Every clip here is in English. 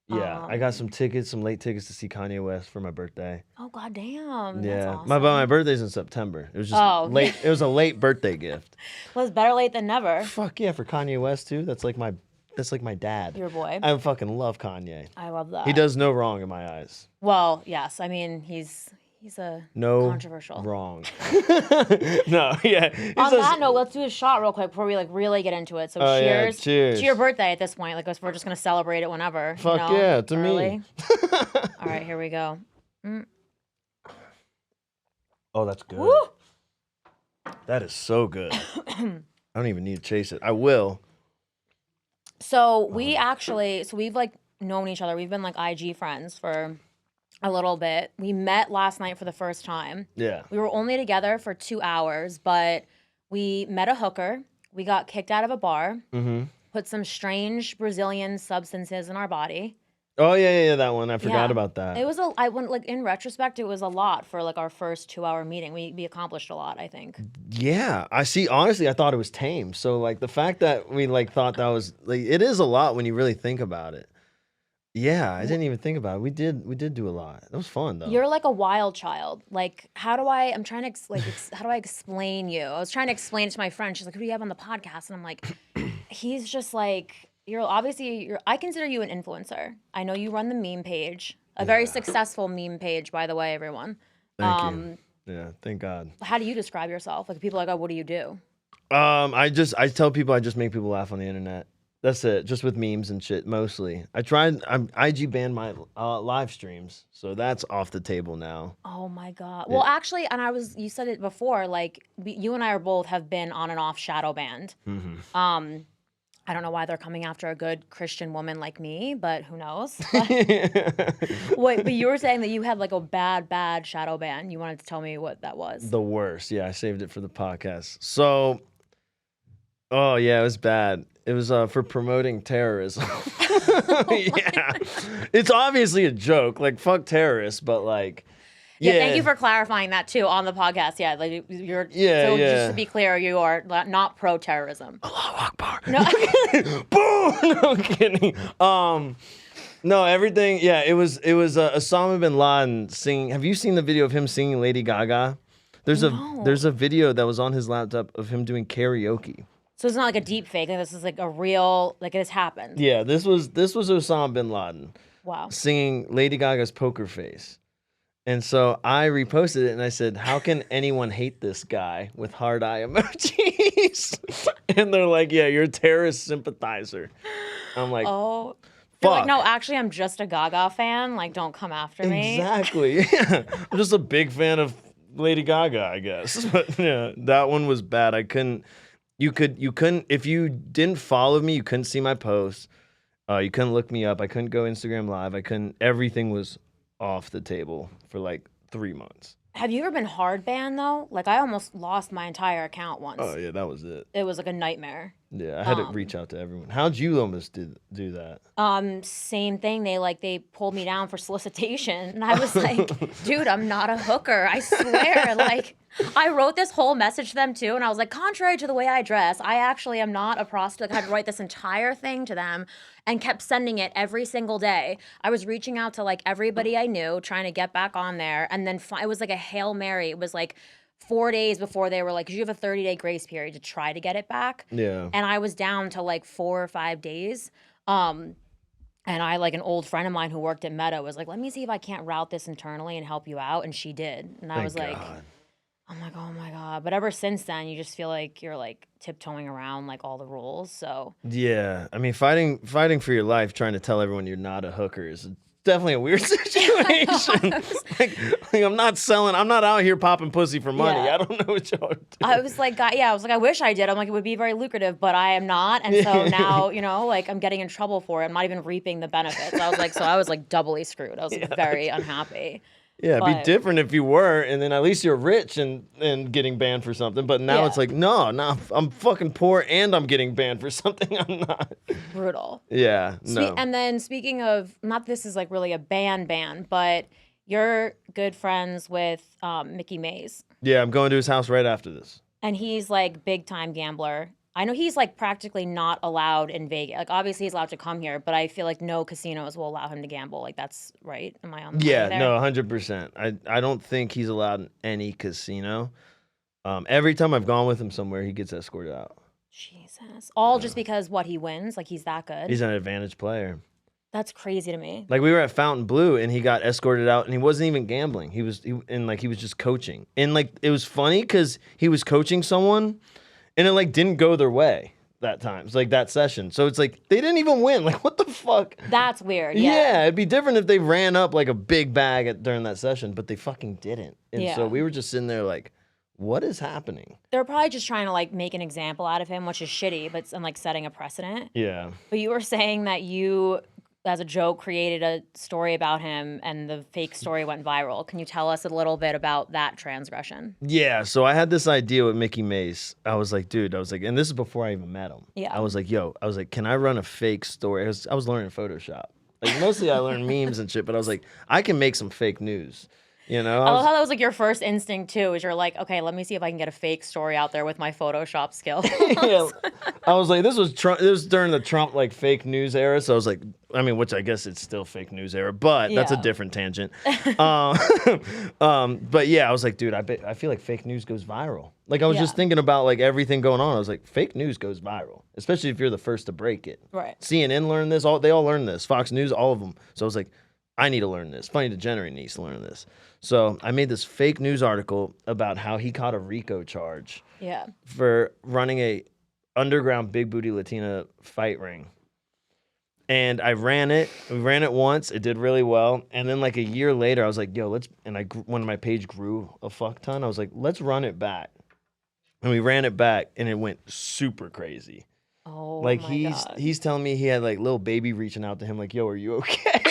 Yeah, I got some tickets, some late tickets to see Kanye West for my birthday. Oh goddamn! Yeah, That's awesome. my birthday's in September. It was just late. It was a late birthday gift. Well, it's better late than never. Fuck yeah, for Kanye West too. That's like my dad. Your boy. I fucking love Kanye. I love that. He does no wrong in my eyes. Well, yes. I mean, he's a controversial. Wrong. No, yeah. On that note, let's do a shot real quick before we like really get into it. So cheers. Yeah, cheers To your birthday at this point. Like we're just gonna celebrate it whenever. Fuck yeah, to me. All right, here we go. Oh, that's good. Woo! That is so good. I don't even need to chase it. I will. So we've like known each other. We've been like IG friends for a little bit. We met last night for the first time. Yeah. We were only together for 2 hours, but we met a hooker. We got kicked out of a bar. Mm-hmm. Put some strange Brazilian substances in our body. Oh yeah, that one. I forgot about that. It was in retrospect, it was a lot for like our first 2-hour meeting. We accomplished a lot, I think. Yeah, I see. Honestly, I thought it was tame. So like the fact that we like thought that was like it is a lot when you really think about it. Yeah, I didn't even think about it. We did do a lot. It was fun though. You're like a wild child. Like how do I explain you? I was trying to explain it to my friend. She's like, who do you have on the podcast? And I'm like, he's just like, I consider you an influencer. I know you run the meme page, a very successful meme page, by the way, everyone. Thank you. Yeah, thank God. How do you describe yourself? Like people are like, oh, what do you do? I tell people I just make people laugh on the internet. That's it, just with memes and shit mostly. I'm IG banned my live streams, so that's off the table now. Oh my God. Well, actually, and you said it before, like you and I have been on and off shadow banned. Mm-hmm. I don't know why they're coming after a good Christian woman like me, but who knows? Wait, but you were saying that you had like a bad shadow ban. You wanted to tell me what that was. The worst. Yeah, I saved it for the podcast. So, oh yeah, it was bad. It was for promoting terrorism. Yeah. It's obviously a joke. Like, fuck terrorists, but like... Yeah, thank you for clarifying that too on the podcast. Yeah, like just to be clear, you are not pro-terrorism. Allahu Akbar. No. Boom! No kidding. No, everything. Yeah, it was Osama bin Laden singing. Have you seen the video of him singing Lady Gaga? There's a video that was on his laptop of him doing karaoke. So it's not like a deep fake. Like this is like a real, like this happened. Yeah, this was Osama bin Laden. Wow. Singing Lady Gaga's Poker Face. And so I reposted it and I said, how can anyone hate this guy with hard eye emojis? And they're like, yeah, you're a terrorist sympathizer. I'm like, oh, fuck. You're like, no, actually, I'm just a Gaga fan. Like, don't come after me. Exactly. Yeah. I'm just a big fan of Lady Gaga, I guess. But yeah, that one was bad. You couldn't, if you didn't follow me, you couldn't see my posts. You couldn't look me up. I couldn't go Instagram Live. Everything was off the table for like 3 months. Have you ever been hard banned though? Like I almost lost my entire account once. Oh yeah, that was it. It was like a nightmare. Yeah, I had to reach out to everyone. How'd you almost do that? Same thing. They pulled me down for solicitation, and I was like, dude, I'm not a hooker. I swear. Like, I wrote this whole message to them too, and I was like, contrary to the way I dress, I actually am not a prostitute. Like, I had to write this entire thing to them, and kept sending it every single day. I was reaching out to like everybody I knew, trying to get back on there, and then it was like a Hail Mary. It was like 4 days before they were like, 'cause you have a 30-day grace period to try to get it back. Yeah. And I was down to like 4 or 5 days. And I, like an old friend of mine who worked at Meta was like, let me see if I can't route this internally and help you out. And she did. And I was like, I'm like, oh my God. But ever since then, you just feel like you're like tiptoeing around like all the rules. So yeah, I mean, fighting for your life, trying to tell everyone you're not a hooker is definitely a weird situation. like I'm not out here popping pussy for money. Yeah. I don't know what y'all are doing. I was like, I wish I did. I'm like, it would be very lucrative, but I am not. And so now, like I'm getting in trouble for it. I'm not even reaping the benefits. I was like doubly screwed. I was very unhappy. Yeah, it'd be different if you were, and then at least you're rich and getting banned for something. But now it's like, no, I'm fucking poor and I'm getting banned for something I'm not. Brutal. Yeah, no. And then speaking of, not this is like really a ban, but you're good friends with Mikki Mase. Yeah, I'm going to his house right after this. And he's like big time gambler. I know he's like practically not allowed in Vegas. Like obviously he's allowed to come here, but I feel like no casinos will allow him to gamble. Like that's right. Am I on the Yeah, money there? no, 100%. I don't think he's allowed in any casino. Every time I've gone with him somewhere, he gets escorted out. Jesus. All just because what he wins? Like he's that good? He's an advantage player. That's crazy to me. Like we were at Fountain Blue and he got escorted out and he wasn't even gambling. He was just coaching. And like it was funny because he was coaching someone and it like didn't go their way that time. It's like that session. So it's like they didn't even win. Like what the fuck? That's weird. Yeah, it'd be different if they ran up like a big bag during that session, but they fucking didn't. And so we were just sitting there like, what is happening? They're probably just trying to like make an example out of him, which is shitty, but and like setting a precedent. Yeah. But you were saying that you, as a joke, created a story about him and the fake story went viral. Can you tell us a little bit about that transgression? Yeah, so I had this idea with Mickey Mase. I was like, dude, and this is before I even met him. Yeah. I was like, can I run a fake story? I was learning Photoshop. Like mostly I learned memes and shit, but I was like, I can make some fake news. You know, I love how that was like your first instinct too, is you're like, okay, let me see if I can get a fake story out there with my Photoshop skills. Yeah. I was like, this was during the Trump like fake news era, so I was like, I mean, which I guess it's still fake news era, but that's a different tangent. But yeah, I was like, dude, I feel like fake news goes viral. Like I was just thinking about like everything going on. I was like, fake news goes viral, especially if you're the first to break it. Right. CNN learned this. They all learned this. Fox News, all of them. So I was like, I need to learn this. Funny Degenerate needs to learn this. So I made this fake news article about how he caught a RICO charge for running a underground big booty Latina fight ring. And I ran it. We ran it once. It did really well. And then like a year later, I was like, yo, when my page grew a fuck ton, I was like, let's run it back. And we ran it back and it went super crazy. Oh, like my God. he's telling me he had like little baby reaching out to him like, yo, are you okay?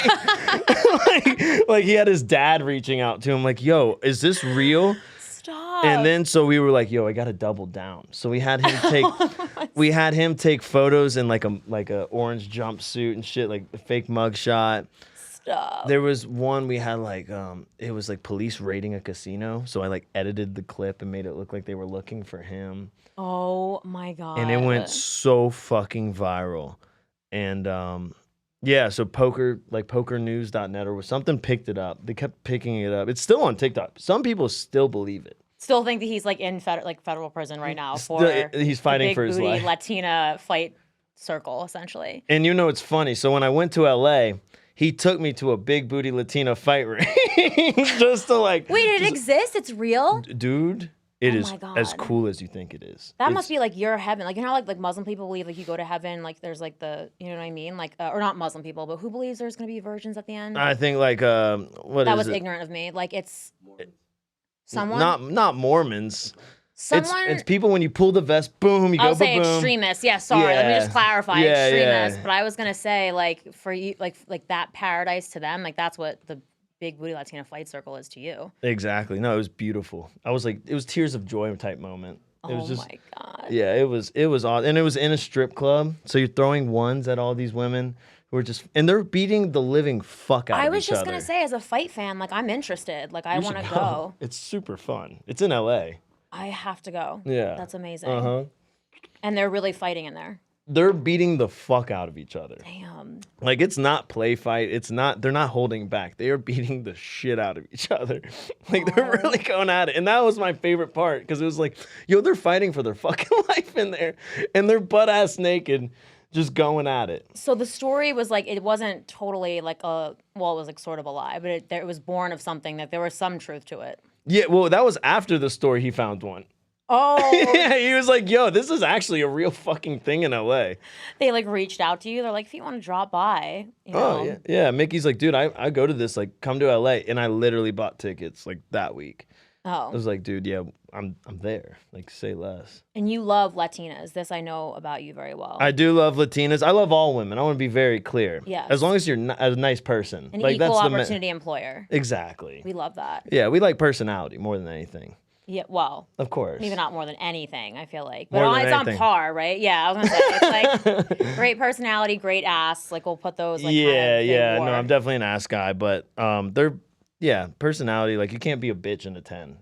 like he had his dad reaching out to him like, yo, is this real? Stop. And then so we were like, yo, I gotta double down. So we had him take photos in like a orange jumpsuit and shit, like a fake mugshot. Stop. There was one we had like it was like police raiding a casino. So I like edited the clip and made it look like they were looking for him. Oh my God. And it went so fucking viral. And yeah, so pokernews.net or something picked it up. They kept picking it up. It's still on TikTok. Some people still believe it. Still think that he's like in federal prison right now for he's fighting for his life. Latina fight circle, essentially. And you know it's funny. So when I went to LA, he took me to a big booty Latina fight ring just to like. Wait, it exists? It's real? Dude. It is my God. as cool as you think it is. That must be like your heaven. Like, you know how like Muslim people believe like you go to heaven, like there's like the, you know what I mean? Like, or not Muslim people, but who believes there's going to be virgins at the end? I think like, that was ignorant of me. Like it's someone? Not Mormons. Someone? It's people when you pull the vest, boom, you go, I'll say boom. extremists. Yeah, sorry. Let me just clarify. Yeah, extremists. yeah. But I was going to say like for you, like that paradise to them, like that's what the big booty Latina fight circle is to you. Exactly. No, it was beautiful. I was like, it was tears of joy type moment. It was just, my God. Yeah, it was odd. And it was in a strip club. So you're throwing ones at all these women who are just, and they're beating the living fuck out of each other. I was just going to say, as a fight fan, like I'm interested. Like I want to go. It's super fun. It's in LA. I have to go. Yeah. That's amazing. Uh-huh. And they're really fighting in there. They're beating the fuck out of each other. Damn. Like it's not play fight. They're not holding back. They are beating the shit out of each other. Like they're really going at it. And that was my favorite part because it was like, yo, they're fighting for their fucking life in there. And they're butt ass naked, just going at it. So the story was like, it wasn't totally like it was like sort of a lie, but it was born of something that there was some truth to it. Yeah, well, that was after the story he found one. Oh. Yeah, he was like, yo, this is actually a real fucking thing in LA. They like reached out to you. They're like, if you want to drop by, you know. Oh, yeah. Yeah, Mickey's like, dude, I go to this, like, come to LA. And I literally bought tickets, like, that week. Oh. I was like, dude, yeah, I'm there. Like, say less. And you love Latinas. This I know about you very well. I do love Latinas. I love all women. I want to be very clear. Yes. As long as you're a nice person. An like, equal that's opportunity employer. Exactly. We love that. Yeah, we like personality more than anything. Yeah, well. Of course. Maybe not more than anything, I feel like. But More than it's anything. on par, right? Yeah, I was going to say. It's like great personality, great ass. Like, we'll put those, like, yeah. No, I'm definitely an ass guy. But personality, like, you can't be a bitch in a 10.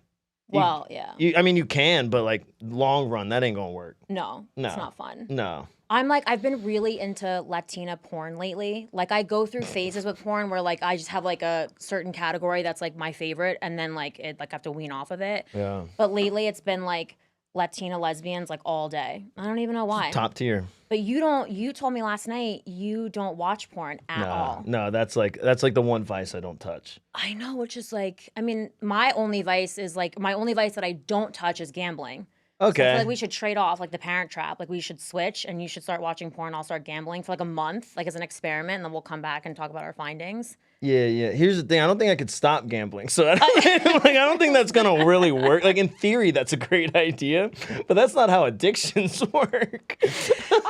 Well, yeah. I mean, you can, but like long run, that ain't gonna work. No, No. it's not fun. No. I've been really into Latina porn lately. Like, I go through phases with porn where, like, I just have, like, a certain category that's, like, my favorite, and then, like, I have to wean off of it. Yeah. But lately, it's been, like, Latina lesbians, like, all day. I don't even know why. Top tier. But you told me last night you don't watch porn at all. No, that's like the one vice I don't touch. I know, which is, like, I mean, my only vice that I don't touch is gambling. Okay. So I feel like we should trade off, like, the Parent Trap. Like, we should switch, and you should start watching porn. I'll start gambling for like a month, like, as an experiment, and then we'll come back and talk about our findings. Yeah. Here's the thing. I don't think I could stop gambling. So I don't think that's gonna really work. Like, in theory, that's a great idea, but that's not how addictions work.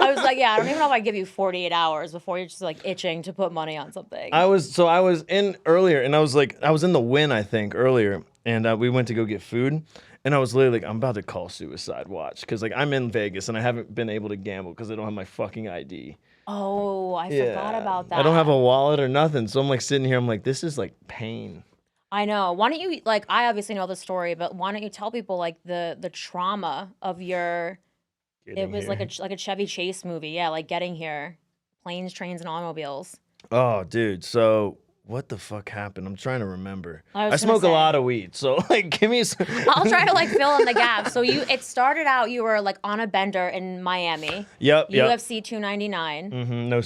I was like, yeah, I don't even know if I give you 48 hours before you're just like itching to put money on something. I was in earlier, and I was in the Win, I think, earlier, and we went to go get food. And I was literally like, I'm about to call suicide watch because like I'm in Vegas and I haven't been able to gamble because I don't have my fucking ID. Oh, I forgot about that. I don't have a wallet or nothing. So I'm like sitting here, I'm like, this is like pain. I know. Why don't you, like, I obviously know the story, but why don't you tell people like the trauma of your, it was like a Chevy Chase movie. Yeah, like getting here. Planes, trains, and automobiles. Oh, dude. So what the fuck happened? I'm trying to remember. I smoke a lot of weed, so like give me some. I'll try to like fill in the gaps. So it started out, you were like on a bender in Miami. Yep. UFC 299. Mm-hmm. No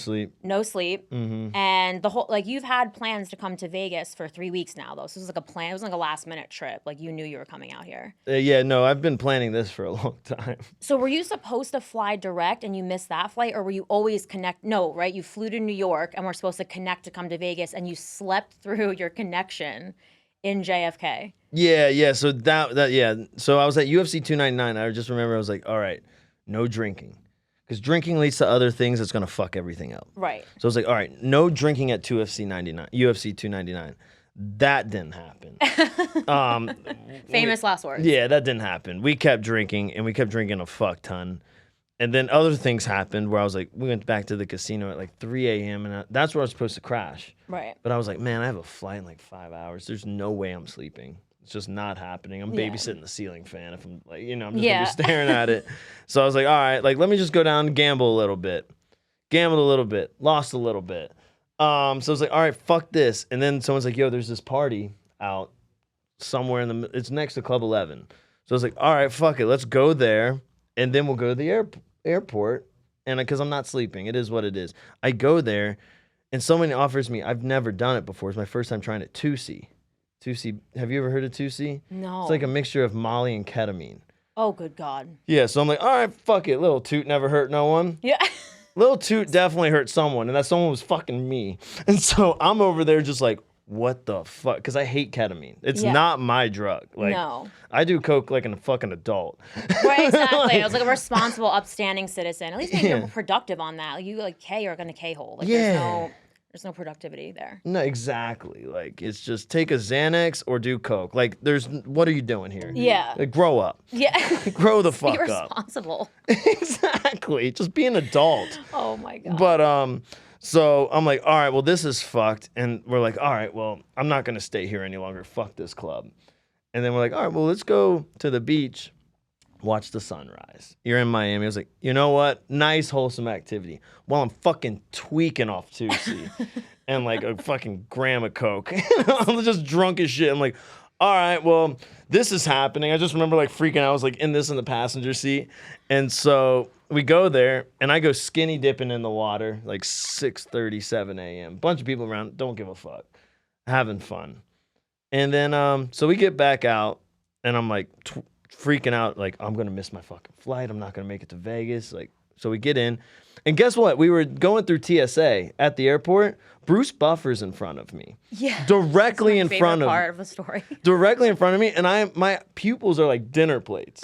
sleep. Mm-hmm. And the whole, like, you've had plans to come to Vegas for 3 weeks now, though. So it was like a plan. It was like a last minute trip. Like, you knew you were coming out here. Yeah, no, I've been planning this for a long time. So were you supposed to fly direct and you missed that flight, or were you always No, right? You flew to New York and were supposed to connect to come to Vegas, and you slept through your connection in JFK. Yeah. So So I was at UFC 299. I just remember I was like, all right, no drinking. Because drinking leads to other things that's going to fuck everything up. Right. So I was like, all right, no drinking at UFC 299. That didn't happen. Famous last words. Yeah, that didn't happen. We kept drinking, and we kept drinking a fuck ton. And then other things happened where I was like, we went back to the casino at like 3 a.m. and that's where I was supposed to crash. Right. But I was like, man, I have a flight in like 5 hours. There's no way I'm sleeping. It's just not happening. I'm babysitting the ceiling fan if I'm like, I'm just gonna be staring at it. So I was like, all right, like let me just go down and gamble a little bit. Gambled a little bit, lost a little bit. So I was like, all right, fuck this. And then someone's like, yo, there's this party out somewhere it's next to Club 11. So I was like, all right, fuck it, let's go there, and then we'll go to the airport, and because I'm not sleeping, it is what it is. I go there, and someone offers me. I've never done it before. It's my first time trying it. 2C. Have you ever heard of 2C? No. It's like a mixture of Molly and ketamine. Oh, good God. Yeah. So I'm like, all right, fuck it. Little toot never hurt no one. Yeah. Little toot definitely hurt someone, and that someone was fucking me. And so I'm over there just like, what the fuck? Because I hate ketamine. It's not my drug. Like, no. I do coke like a fucking adult. Right, exactly. I was like a responsible, upstanding citizen. At least you're productive on that. Like, you like K are gonna K-hole. Like, there's no productivity there. No, exactly. Like, it's just take a Xanax or do coke. Like, what are you doing here? Yeah. Like, grow up. Yeah. Grow the fuck be up. responsible. Exactly. Just be an adult. Oh my God. But so I'm like, all right, well, this is fucked. And we're like, all right, well, I'm not gonna stay here any longer. Fuck this club. And then we're like, all right, well, let's go to the beach, watch the sunrise. You're in Miami. I was like, you know what? Nice, wholesome activity. While I'm fucking tweaking off 2C and like a fucking gram of coke. I'm just drunk as shit. I'm like, all right, well, this is happening. I just remember like freaking out. I was like in the passenger seat. And so we go there, and I go skinny dipping in the water, like 6:37 a.m. Bunch of people around, don't give a fuck, having fun. And then, so we get back out, and I'm like freaking out, like I'm gonna miss my fucking flight. I'm not gonna make it to Vegas. Like, so we get in, and guess what? We were going through TSA at the airport. Bruce Buffer's in front of me. Yeah. Directly in front of me. Part of the story. Directly in front of me, and my pupils are like dinner plates.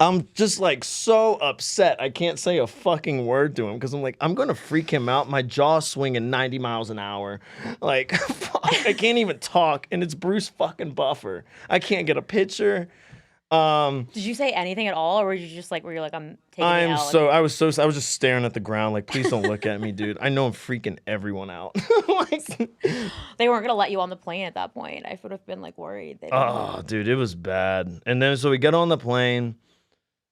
I'm just like so upset. I can't say a fucking word to him because I'm like, I'm gonna freak him out. My jaw's swinging 90 miles an hour. Like, fuck, I can't even talk, and it's Bruce fucking Buffer. I can't get a picture. Did you say anything at all, or were you just like, I'm taking the L? I was just staring at the ground, like, please don't look at me, dude. I know I'm freaking everyone out. Like, they weren't gonna let you on the plane at that point. I would have been like worried. Oh, dude, it was bad. And then so we get on the plane,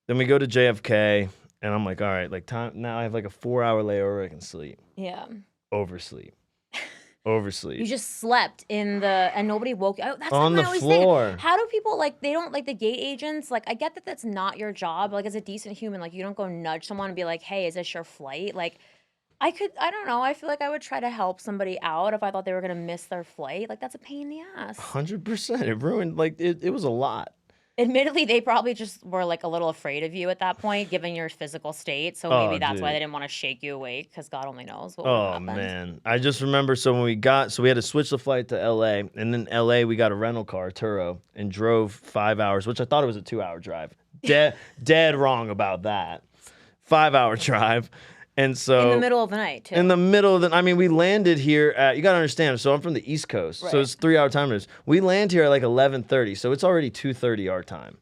then we go to JFK, and I'm like, all right, like time now I have like a 4-hour layover, I can sleep. Yeah. Oversleep. You just slept and nobody woke you. That's on the I always floor. Think. How do people they don't like the gate agents? Like I get that that's not your job. Like as a decent human, like you don't go nudge someone and be like, hey, is this your flight? Like I don't know. I feel like I would try to help somebody out if I thought they were gonna miss their flight. Like that's a pain in the ass. 100%. It ruined it was a lot. Admittedly, they probably just were like a little afraid of you at that point, given your physical state. So maybe that's why they didn't want to shake you awake, because God only knows what would happen. Oh, man. I just remember, so when we had to switch the flight to LA, and then LA, we got a rental car, Turo, and drove 5 hours, which I thought it was a 2-hour drive. Dead wrong about that. 5-hour drive. And so in the middle of the night, too. In the middle of I mean, we landed here at, you got to understand, so I'm from the East Coast, so it's 3-hour time difference. We land here at like 11:30, so it's already 2:30 our time.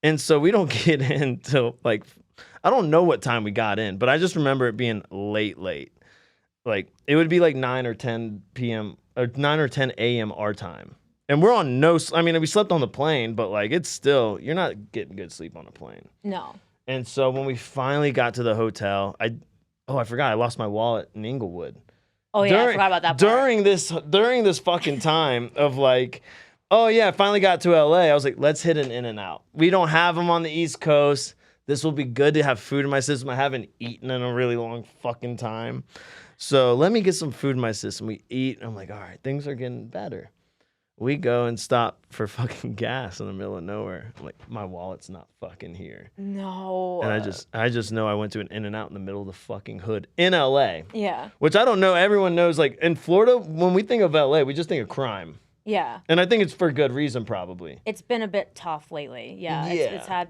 And so we don't get in till I don't know what time we got in, but I just remember it being late. Like it would be like 9 or 10 p.m. or 9 or 10 a.m. our time. And we're on I mean, we slept on the plane, but like it's still, you're not getting good sleep on a plane. No. And so when we finally got to the hotel, I forgot, I lost my wallet in Inglewood. Oh yeah, I forgot about that part. During this fucking time of like, oh yeah, I finally got to LA. I was like, let's hit an In-N-Out. We don't have them on the East Coast. This will be good to have food in my system. I haven't eaten in a really long fucking time. So let me get some food in my system. We eat. I'm like, all right, things are getting better. We go and stop for fucking gas in the middle of nowhere. I'm like, my wallet's not fucking here. No. And I just know I went to an In-N-Out in the middle of the fucking hood in LA. Yeah. Which I don't know. Everyone knows, like in Florida, when we think of LA, we just think of crime. Yeah. And I think it's for good reason, probably. It's been a bit tough lately. Yeah.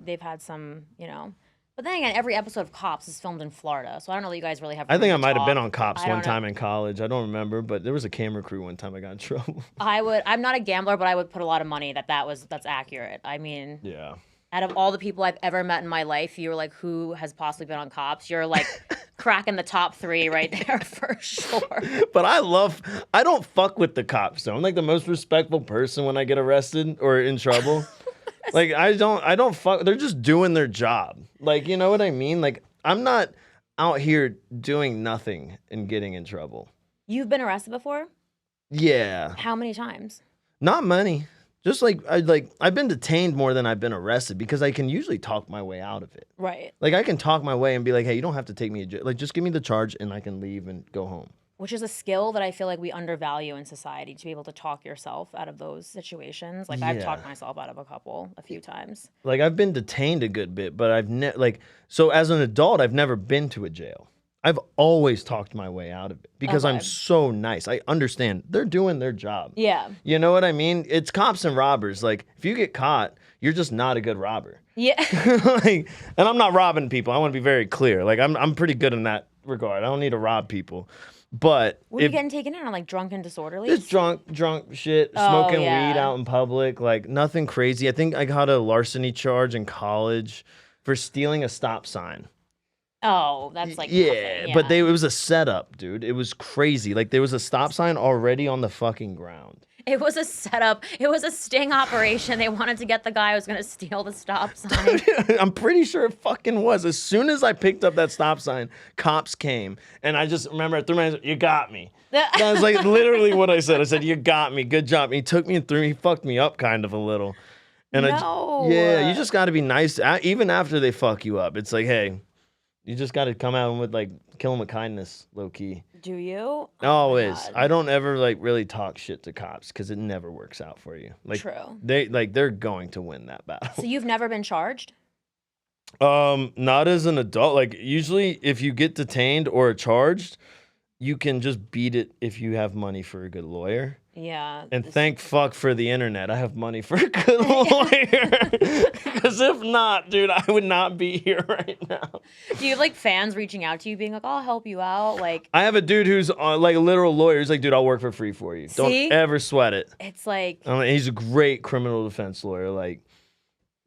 They've had some, But then again, every episode of Cops is filmed in Florida, so I don't know that you guys really have. I think I might have been on Cops one time in college. I don't remember, but there was a camera crew one time I got in trouble. I'm not a gambler, but I would put a lot of money that's accurate. I mean, yeah. Out of all the people I've ever met in my life, you were like, who has possibly been on Cops? You're like cracking the top 3 right there for sure. But I don't fuck with the cops though. I'm like the most respectful person when I get arrested or in trouble. Like I don't fuck. They're just doing their job. Like, you know what I mean? Like I'm not out here doing nothing and getting in trouble. You've been arrested before? Yeah. How many times? Not many. Just I've been detained more than I've been arrested because I can usually talk my way out of it. Right. Like I can talk my way and be like, hey, you don't have to take me to jail. Like just give me the charge and I can leave and go home. Which is a skill that I feel like we undervalue in society, to be able to talk yourself out of those situations. Like I've talked myself out of a few times. Like I've been detained a good bit, but so as an adult, I've never been to a jail. I've always talked my way out of it because I'm so nice. I understand they're doing their job. Yeah. You know what I mean? It's cops and robbers. Like if you get caught, you're just not a good robber. Yeah. And I'm not robbing people. I want to be very clear. Like I'm pretty good in that regard. I don't need to rob people. But what are you getting taken in on, like drunk and disorderly? It's drunk shit, smoking weed out in public, like nothing crazy. I think I got a larceny charge in college for stealing a stop sign. Oh, that's like yeah. But it was a setup, dude. It was crazy. Like there was a stop sign already on the fucking ground. It was a setup. It was a sting operation. They wanted to get the guy who was going to steal the stop sign. I'm pretty sure it fucking was. As soon as I picked up that stop sign, cops came. And I just remember I threw my hands, you got me. That was like literally what I said. I said, you got me. Good job. And he took me and he fucked me up kind of a little. And you just got to be nice. Even after they fuck you up, it's like, hey, you just got to come out with kill them with kindness, low key. Do you? Always. I don't ever really talk shit to cops because it never works out for you. True. They're going to win that battle. So you've never been charged? Not as an adult. Like usually, if you get detained or charged, you can just beat it if you have money for a good lawyer. Yeah. And thank fuck for the internet. I have money for a good lawyer. Because if not, dude, I would not be here right now. Do you have fans reaching out to you being like, I'll help you out? I have a dude who's a literal lawyer. He's like, dude, I'll work for free for you. Don't ever sweat it. It's like. He's a great criminal defense lawyer.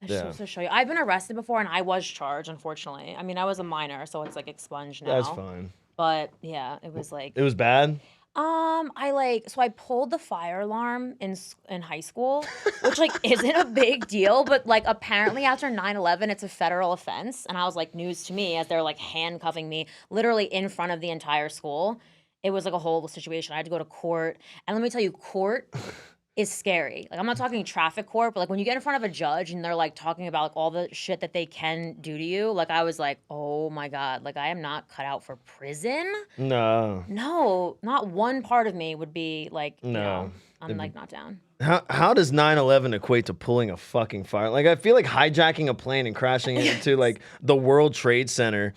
I just supposed to show you. I've been arrested before and I was charged, unfortunately. I mean, I was a minor, so it's like expunged now. That's fine. But yeah, it was like It was bad? I pulled the fire alarm in high school, which like isn't a big deal, but like apparently after 9/11 it's a federal offense, and I was like, news to me, as they're like handcuffing me literally in front of the entire school. It was like a whole situation. I had to go to court, and let me tell you, court is scary. Like, I'm not talking traffic court, but like when you get in front of a judge and they're like talking about like all the shit that they can do to you, like I was like, oh my God, like I am not cut out for prison. No. No, not one part of me would be like, No. you know, I'm like not down. How does 9/11 equate to pulling a fucking fire? Like, I feel like hijacking a plane and crashing it into like the World Trade Center.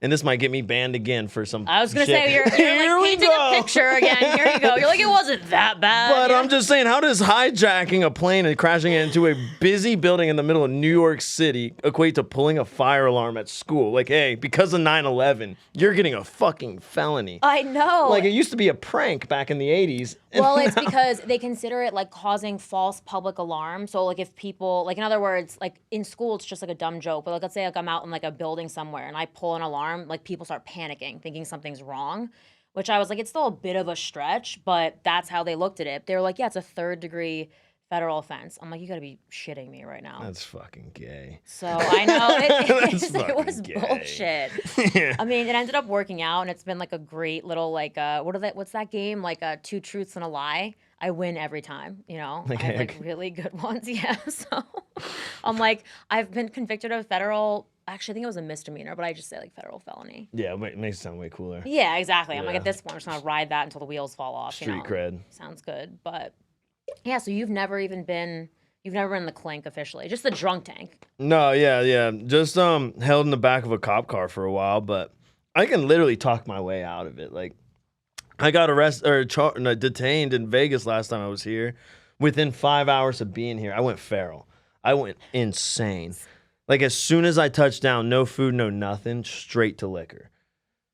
And this might get me banned again for some I was gonna shit. say you're like painting a picture again. Here you go. You're like, it wasn't that bad. But I'm just saying, how does hijacking a plane and crashing it into a busy building in the middle of New York City equate to pulling a fire alarm at school? Like, hey, because of 9/11, you're getting a fucking felony. I know. Like, it used to be a prank back in the 80s. Well, it's because they consider it like causing false public alarm. So like if people, like in other words, like in school, it's just like a dumb joke. But like let's say like I'm out in like a building somewhere and I pull an alarm, like people start panicking, thinking something's wrong, which I was like, it's still a bit of a stretch, but that's how they looked at it. They were like, yeah, it's a 3rd-degree federal offense. I'm like, you gotta be shitting me right now. That's fucking gay. So I know it was gay. bullshit. Yeah. I mean, it ended up working out, and it's been like a great little like what's that game, like 2 truths and a lie. I win every time, you know. I have like really good ones, yeah. So I'm like, I've been convicted of federal. Actually, I think it was a misdemeanor, but I just say like federal felony. Yeah, it makes it sound way cooler. Yeah, exactly. I'm like, at this point, I'm just gonna ride that until the wheels fall off. Street cred. Sounds good, but yeah. So you've never been in the clink officially, just the drunk tank. No, yeah. Just held in the back of a cop car for a while, but I can literally talk my way out of it. Like, I got arrested or detained in Vegas last time I was here. Within 5 hours of being here, I went feral. I went insane. Like, as soon as I touched down, no food, no nothing, straight to liquor.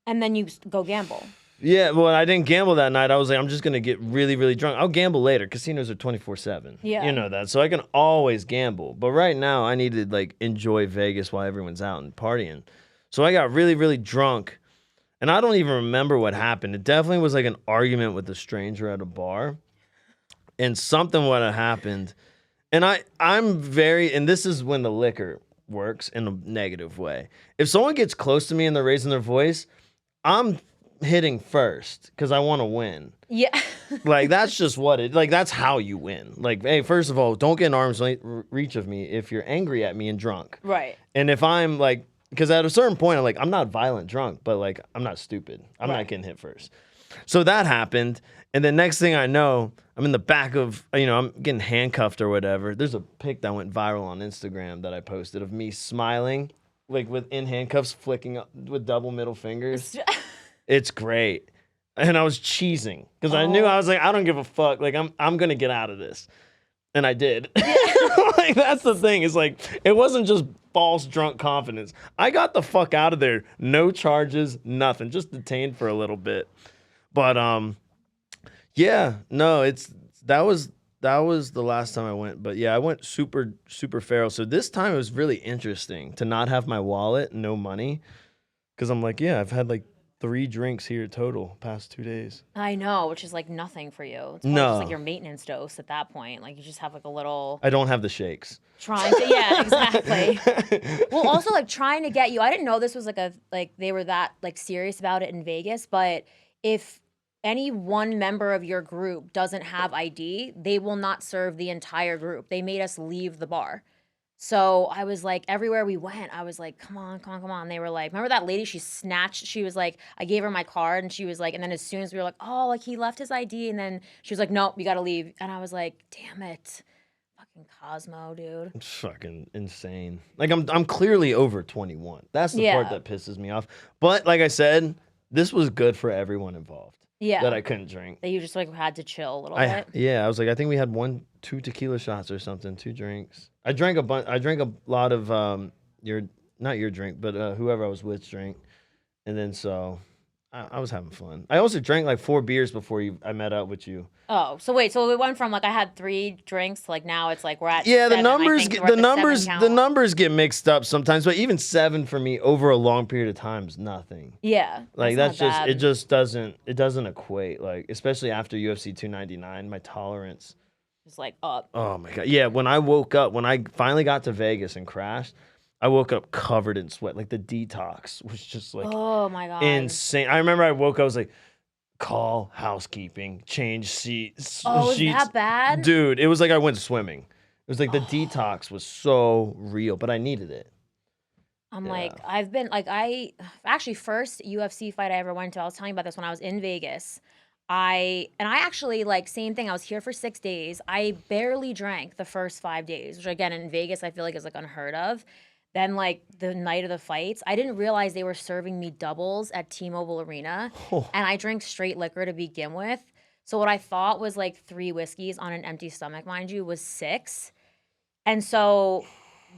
And then you go gamble. Yeah, well, I didn't gamble that night. I was like, I'm just going to get really, really drunk. I'll gamble later. Casinos are 24/7. Yeah. You know that. So I can always gamble. But right now, I need to, like, enjoy Vegas while everyone's out and partying. So I got really, really drunk. And I don't even remember what happened. It definitely was like an argument with a stranger at a bar. And something would have happened. And and this is when the liquor works in a negative way. If someone gets close to me and they're raising their voice, I'm hitting first because I want to win. Yeah. Like, that's just that's how you win. Like, hey, first of all, don't get in arm's reach of me if you're angry at me and drunk. Right. And if I'm like, because at a certain point, I'm like, I'm not violent drunk, but like, I'm not stupid. I'm not getting hit first. So that happened. And then next thing I know, I'm in the back of, I'm getting handcuffed or whatever. There's a pic that went viral on Instagram that I posted of me smiling, like in handcuffs, flicking up with double middle fingers. It's great. And I was cheesing because I knew, I was like, I don't give a fuck. Like, I'm going to get out of this. And I did. Like, that's the thing. It's like, it wasn't just false drunk confidence. I got the fuck out of there. No charges, nothing. Just detained for a little bit. But, yeah, no, that was the last time I went. But yeah, I went super, super feral. So this time it was really interesting to not have my wallet, no money. Because I'm like, yeah, I've had like 3 drinks here total past 2 days. I know, which is like nothing for you. It's just like your maintenance dose at that point. Like, you just have like a little. I don't have the shakes. Yeah, exactly. Well, also like trying to get you. I didn't know this was like they were that like serious about it in Vegas. But if any one member of your group doesn't have ID, they will not serve the entire group. They made us leave the bar. So I was like, everywhere we went, I was like, come on. They were like, remember that lady? She was like, I gave her my card and she was like, and then as soon as we were like, oh, like he left his ID. And then she was like, nope, you got to leave. And I was like, damn it. Fucking Cosmo, dude. It's fucking insane. Like, I'm clearly over 21. That's the part that pisses me off. But like I said, this was good for everyone involved. Yeah. That I couldn't drink. That you just like had to chill a little bit. Yeah, I was like, I think we had 2 tequila shots or something, 2 drinks. I drank a lot of not your drink, but whoever I was with drink. And then so I was having fun. I also drank like 4 beers before I met up with you. Oh, so wait, so we went from like I had 3 drinks to like now it's like we're at Yeah, 7. the numbers get mixed up sometimes, but even 7 for me over a long period of time is nothing. Yeah, Like that's just not it bad. just doesn't equate, like especially after UFC 299, my tolerance. It's like up. Oh my god. Yeah, when I finally got to Vegas and crashed, I woke up covered in sweat. Like the detox was just like Oh my god. insane. I remember I woke up, I was like, call housekeeping, change sheets. Oh, is that bad? Dude, it was like I went swimming. It was like the detox was so real, but I needed it. I'm Yeah. like, I've been like, actually first UFC fight I ever went to, I was telling you about this when I was in Vegas. I actually like same thing. I was here for 6 days. I barely drank the first 5 days, which again in Vegas I feel like is like unheard of. Then like the night of the fights, I didn't realize they were serving me doubles at T-Mobile Arena, and I drank straight liquor to begin with. So what I thought was like 3 whiskeys on an empty stomach, mind you, was 6. And so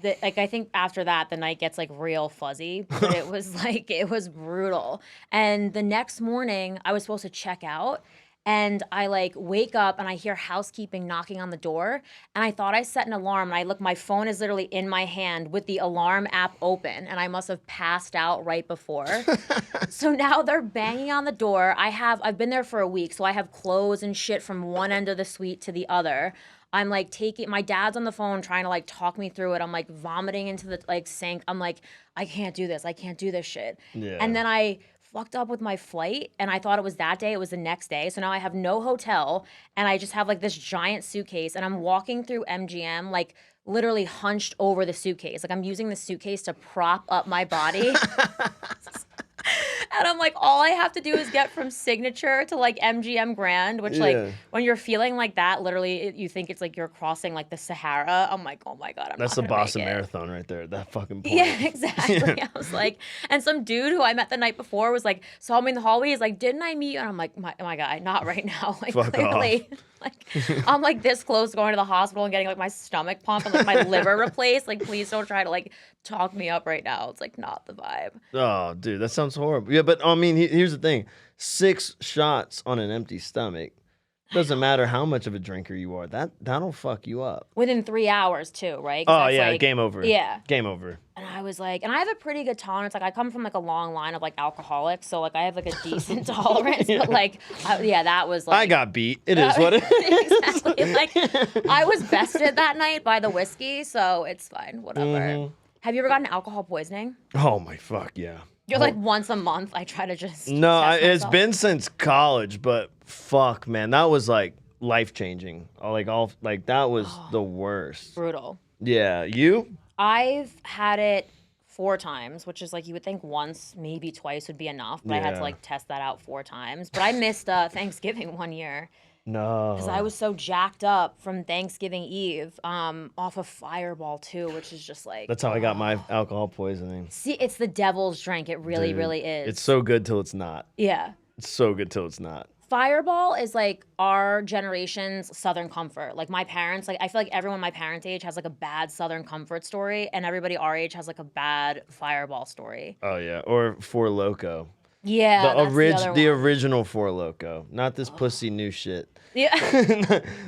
like I think after that the night gets like real fuzzy, but it was like it was brutal. And the next morning I was supposed to check out and I like wake up and I hear housekeeping knocking on the door and I thought I set an alarm and I look, my phone is literally in my hand with the alarm app open and I must have passed out right before. So now they're banging on the door. I've been there for a week, so I have clothes and shit from one end of the suite to the other. I'm like my dad's on the phone trying to like talk me through it. I'm like vomiting into the like sink. I'm like, I can't do this. I can't do this shit. Yeah. And then I fucked up with my flight and I thought it was that day. It was the next day. So now I have no hotel and I just have like this giant suitcase and I'm walking through MGM like literally hunched over the suitcase. Like I'm using the suitcase to prop up my body. And I'm like, all I have to do is get from Signature to like MGM Grand, which like when you're feeling like that, literally you think it's like you're crossing like the Sahara. I'm like, oh my God, That's the not gonna Boston make it. Marathon right there. That fucking point. Yeah, exactly. I was like, and some dude who I met the night before was like, saw me in the hallway. He's like, didn't I meet you? And I'm like, my guy, not right now. Like Fuck clearly, like I'm like this close to going to the hospital and getting like my stomach pumped and like my liver replaced. Like, please don't try to like talk me up right now. It's like not the vibe. Oh, dude, that sounds horrible. Yeah, but I mean, here's the thing: 6 shots on an empty stomach. Doesn't matter how much of a drinker you are. That'll fuck you up. Within 3 hours too, right? 'Cause Oh that's, yeah, like, game over. Yeah. Game over. And I was like, and I have a pretty good tolerance. Like I come from like a long line of like alcoholics, so like I have like a decent tolerance. But like, that was like I got beat. It is what it is. exactly. Like I was bested that night by the whiskey, so it's fine. Whatever. Have you ever gotten alcohol poisoning? Oh my fuck yeah. You're like once a month. I try to just No, test it's myself. been since college, but fuck, man, that was like life changing. That was the worst. brutal. Yeah, you? I've had it 4 times, which is like you would think once, maybe twice would be enough, but I had Yeah. to like test that out 4 times. But I missed Thanksgiving one year No. because I was so jacked up from Thanksgiving Eve off of Fireball too, which is just like That's how I got my alcohol poisoning. See, it's the devil's drink. It really, Dude, really is. It's so good till it's not. Yeah. It's so good till it's not. Fireball is like our generation's Southern Comfort. Like my parents, like I feel like everyone my parents' age has like a bad Southern Comfort story, and everybody our age has like a bad Fireball story. Oh yeah, or Four Loko. Yeah, that's the other The one. original Four Loko, not this pussy new shit. Yeah,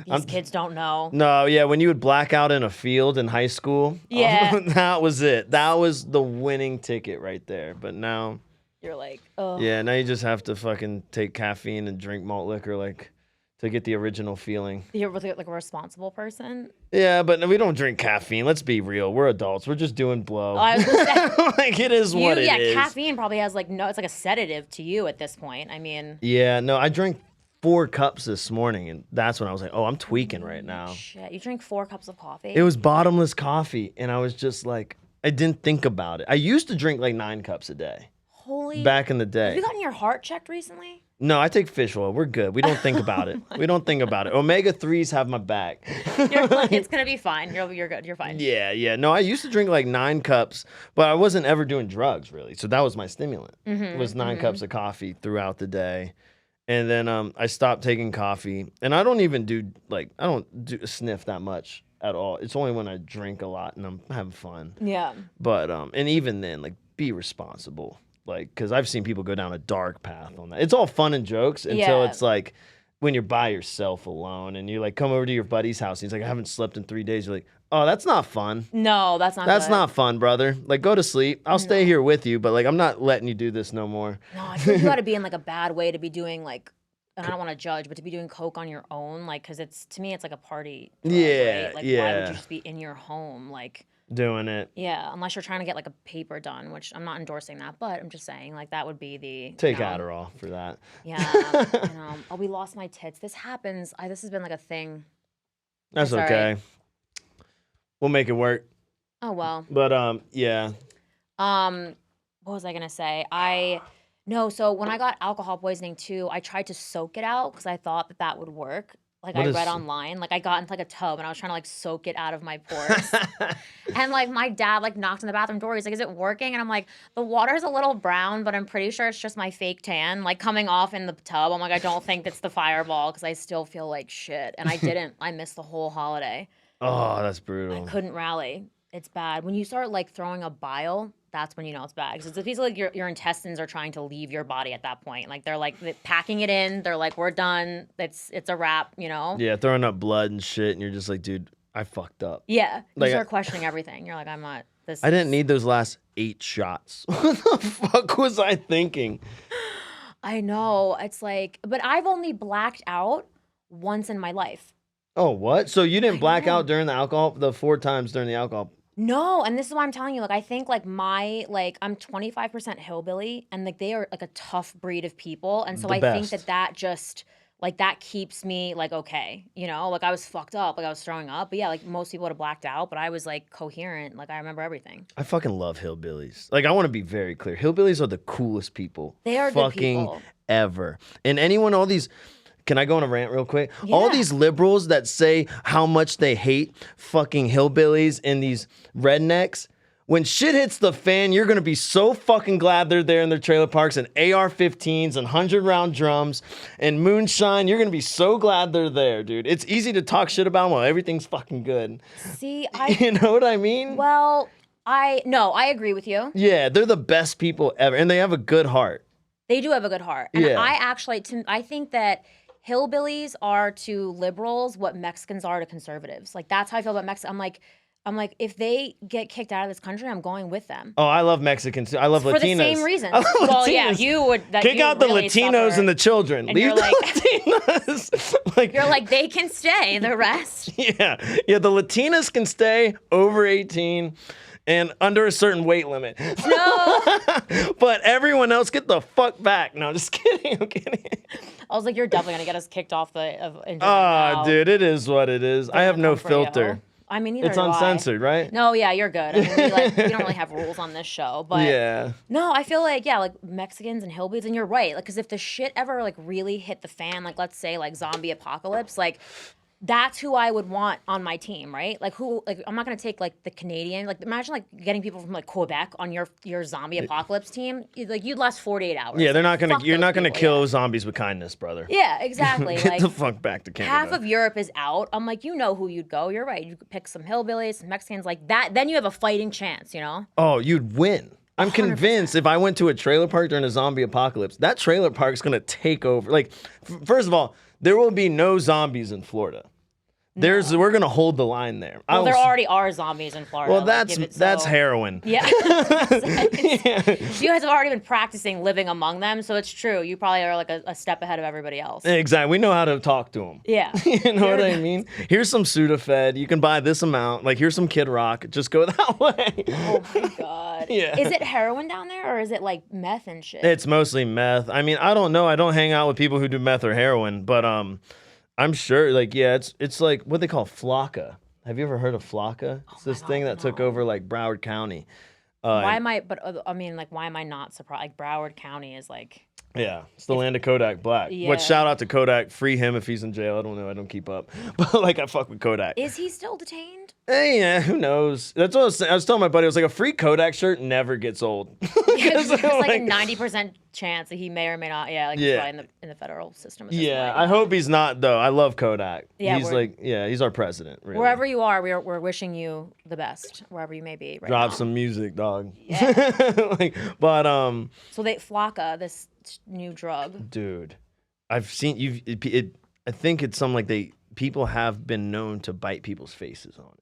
these kids don't know. No, yeah, when you would black out in a field in high school, Yeah. that was it. That was the winning ticket right there. But now, You're like, oh, yeah, now you just have to fucking take caffeine and drink malt liquor like to get the original feeling. you're like a responsible person. Yeah, but we don't drink caffeine. Let's be real. We're adults. We're just doing blow. I was gonna say, Like it is what it is. caffeine probably has like no, it's like a sedative to you at this point. I mean, Yeah, no, I drank 4 cups this morning, and that's when I was like, oh, I'm tweaking right now. shit, you drink 4 cups of coffee. It was bottomless coffee, and I was just like, I didn't think about it. I used to drink like 9 cups a day Holy. back in the Have day. you gotten your heart checked recently? No, I take fish oil. We're good. We don't think about it. We don't think about it. Omega-3s have my back. You're like, it's gonna be fine. You're good. You're fine. Yeah. No, I used to drink like 9 cups, but I wasn't ever doing drugs really. So that was my stimulant. It was 9 cups of coffee throughout the day. And then I stopped taking coffee. And I don't even sniff that much at all. It's only when I drink a lot and I'm having fun. Yeah. But and even then, like, be responsible. Like, because I've seen people go down a dark path on that. It's all fun and jokes until it's like when you're by yourself alone and you like come over to your buddy's house. And he's like, I haven't slept in 3 days. You're like, oh, that's not fun. No, that's not. That's good. not fun, brother. Like, go to sleep. I'll stay here with you, but like, I'm not letting you do this no more. No, I feel like you got to be in like a bad way to be doing like. And I don't want to judge, but to be doing coke on your own, like, because it's to me, it's like a party. Drug, right? Like, why would you just be in your home, like doing it? Yeah, unless you're trying to get like a paper done, which I'm not endorsing that, but I'm just saying like that would be the take Adderall for that. Yeah, oh, we lost my tits. This happens. This has been like a thing. That's okay. Right. We'll make it work. Oh well. But yeah. What was I gonna say? No, so when I got alcohol poisoning too, I tried to soak it out because I thought that would work. Like I read online, like I got into like a tub and I was trying to like soak it out of my pores. And like my dad like knocked on the bathroom door. He's like, is it working? And I'm like, the water's a little brown, but I'm pretty sure it's just my fake tan like coming off in the tub. I'm like, I don't think it's the Fireball because I still feel like shit. And I didn't. I missed the whole holiday. Oh, that's brutal. I couldn't rally. It's bad. When you start like throwing a bile, that's when you know it's bad. Because it's basically like your intestines are trying to leave your body at that point. Like they're packing it in. They're like, we're done. It's a wrap, you know? Yeah, throwing up blood and shit. And you're just like, dude, I fucked up. Yeah. You start questioning everything. You're like, I'm not. I didn't need those last 8 shots. What the fuck was I thinking? I know. It's like, but I've only blacked out once in my life. Oh, what? So you didn't black out during the alcohol, the 4 times during the alcohol? No, and this is why I'm telling you, like, I think, like, I'm 25% hillbilly, and, like, they are, like, a tough breed of people, and so I think that just, like, that keeps me, like, okay, you know? Like, I was fucked up, like, I was throwing up, but yeah, like, most people would have blacked out, but I was, like, coherent, like, I remember everything. I fucking love hillbillies. Like, I want to be very clear. Hillbillies are the coolest people. They are good people. Ever. And all these... Can I go on a rant real quick? Yeah. All these liberals that say how much they hate fucking hillbillies and these rednecks, when shit hits the fan, you're going to be so fucking glad they're there in their trailer parks and AR-15s and 100-round drums and moonshine. You're going to be so glad they're there, dude. It's easy to talk shit about them while everything's fucking good. See, You know what I mean? Well, I agree with you. Yeah, they're the best people ever, and they have a good heart. They do have a good heart. And I think that hillbillies are to liberals what Mexicans are to conservatives. Like, that's how I feel about Mexico. I'm like, if they get kicked out of this country, I'm going with them. Oh, I love Mexicans. I love Latinas. For the same reasons. Well, yeah, you would. Kick out the Latinos suffer. And the children. And Leave you're the like, Latinos. You're like, they can stay. The rest. Yeah. The Latinas can stay over 18. And under a certain weight limit. No. But everyone else, get the fuck back. No, just kidding. I'm kidding. I was like, you're definitely going to get us kicked off the... dude, it is what it is. I have no filter. I mean, neither It's uncensored, right? No, yeah, you're good. I mean, we don't really have rules on this show, but yeah. No, I feel like like Mexicans and hillbillies, and you're right. Like, because if the shit ever like really hit the fan, like let's say like zombie apocalypse, like that's who I would want on my team, right? Like I'm not gonna take like the Canadian. Like imagine like getting people from like Quebec on your zombie apocalypse team. Like you'd last 48 hours. Yeah, they're not gonna. You're not gonna kill zombies with kindness, brother. Yeah, exactly. Get the fuck back to Canada. Half of Europe is out. I'm like, you know who you'd go. You're right. You could pick some hillbillies, some Mexicans, like that. Then you have a fighting chance, you know? Oh, you'd win. I'm 100%. Convinced if I went to a trailer park during a zombie apocalypse, that trailer park's gonna take over. Like, first of all, there will be no zombies in Florida. We're gonna hold the line there. Well, there already are zombies in Florida. Well, that's heroin. Yeah. You guys have already been practicing living among them, so it's true. You probably are like a step ahead of everybody else. Exactly. We know how to talk to them. Yeah. You know what I mean? Here's some Sudafed. You can buy this amount. Like, here's some Kid Rock. Just go that way. Oh my God. Yeah. Is it heroin down there, or is it like meth and shit? It's mostly meth. I mean, I don't know. I don't hang out with people who do meth or heroin, but I'm sure, like, yeah, it's like what they call flocka. Have you ever heard of flocka? It's this thing that took over, like, Broward County. Why am I not surprised? Like, Broward County is, like... Yeah, it's the land of Kodak Black. Yeah. Which, shout out to Kodak. Free him if he's in jail. I don't know. I don't keep up. But, like, I fuck with Kodak. Is he still detained? Hey, yeah, who knows? That's what I was telling my buddy. I was like, a free Kodak shirt never gets old. There's like a 90% chance that he may or may not. Yeah, like he's probably in the federal system. At this point, I hope he's not though. I love Kodak. Yeah, he's our president. Really. Wherever you are, we're wishing you the best, wherever you may be. Right Drop now. some music, dog. Yeah. So they Flocka, this new drug. Dude, I've seen I think it's something like people have been known to bite people's faces on it.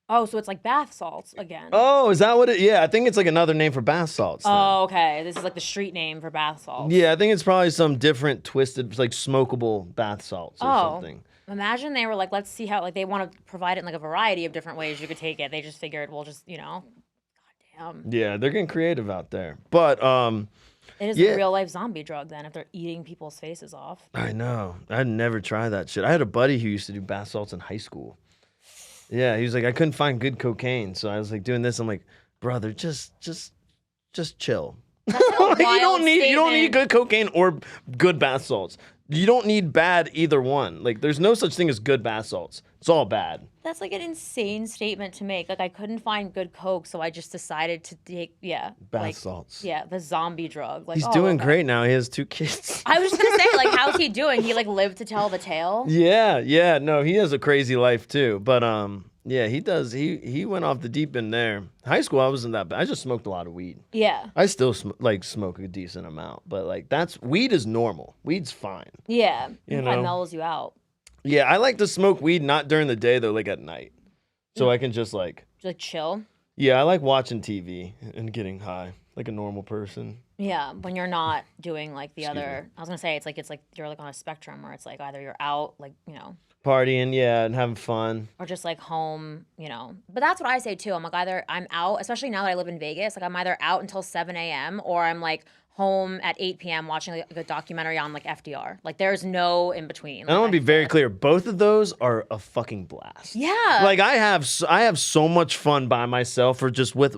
Oh, so it's like bath salts again. Oh, is that what it? Yeah, I think it's like another name for bath salts. Then. Oh, okay. This is like the street name for bath salts. Yeah, I think it's probably some different twisted, like smokable bath salts or something. Imagine they were like, let's see how, like they want to provide it in like a variety of different ways you could take it. They just figured, we'll just, goddamn. Yeah, they're getting creative out there. But, it is a real life zombie drug then if they're eating people's faces off. I know. I'd never try that shit. I had a buddy who used to do bath salts in high school. Yeah, he was like, I couldn't find good cocaine, so I was like doing this. I'm like, brother, just chill. Like you don't need good cocaine or good bath salts. You don't need bad either one. Like, there's no such thing as good bath salts. It's all bad. That's like an insane statement to make. Like, I couldn't find good coke, so I just decided to take, bath salts. Yeah, the zombie drug. Like, he's doing great now. He has 2 kids. I was just gonna say, like, how's he doing? He like lived to tell the tale. Yeah. No, he has a crazy life too. But yeah, he does. He went off the deep end there. High school, I wasn't that bad. I just smoked a lot of weed. Yeah. I still smoke a decent amount, but like weed is normal. Weed's fine. Yeah. It mellows you out. Yeah, I like to smoke weed not during the day though, like at night, so I can just like chill. Yeah, I like watching TV and getting high like a normal person. Yeah, when you're not doing like the other. I was gonna say it's like you're like on a spectrum where it's like either you're out like partying, and having fun, or just like home, But that's what I say too. I'm like either I'm out, especially now that I live in Vegas. Like I'm either out until 7 a.m. or I'm like home at 8 p.m. watching like a documentary on like FDR. Like there's no in between. Like, I want to be very clear. Both of those are a fucking blast. Yeah. Like I have so much fun by myself or just with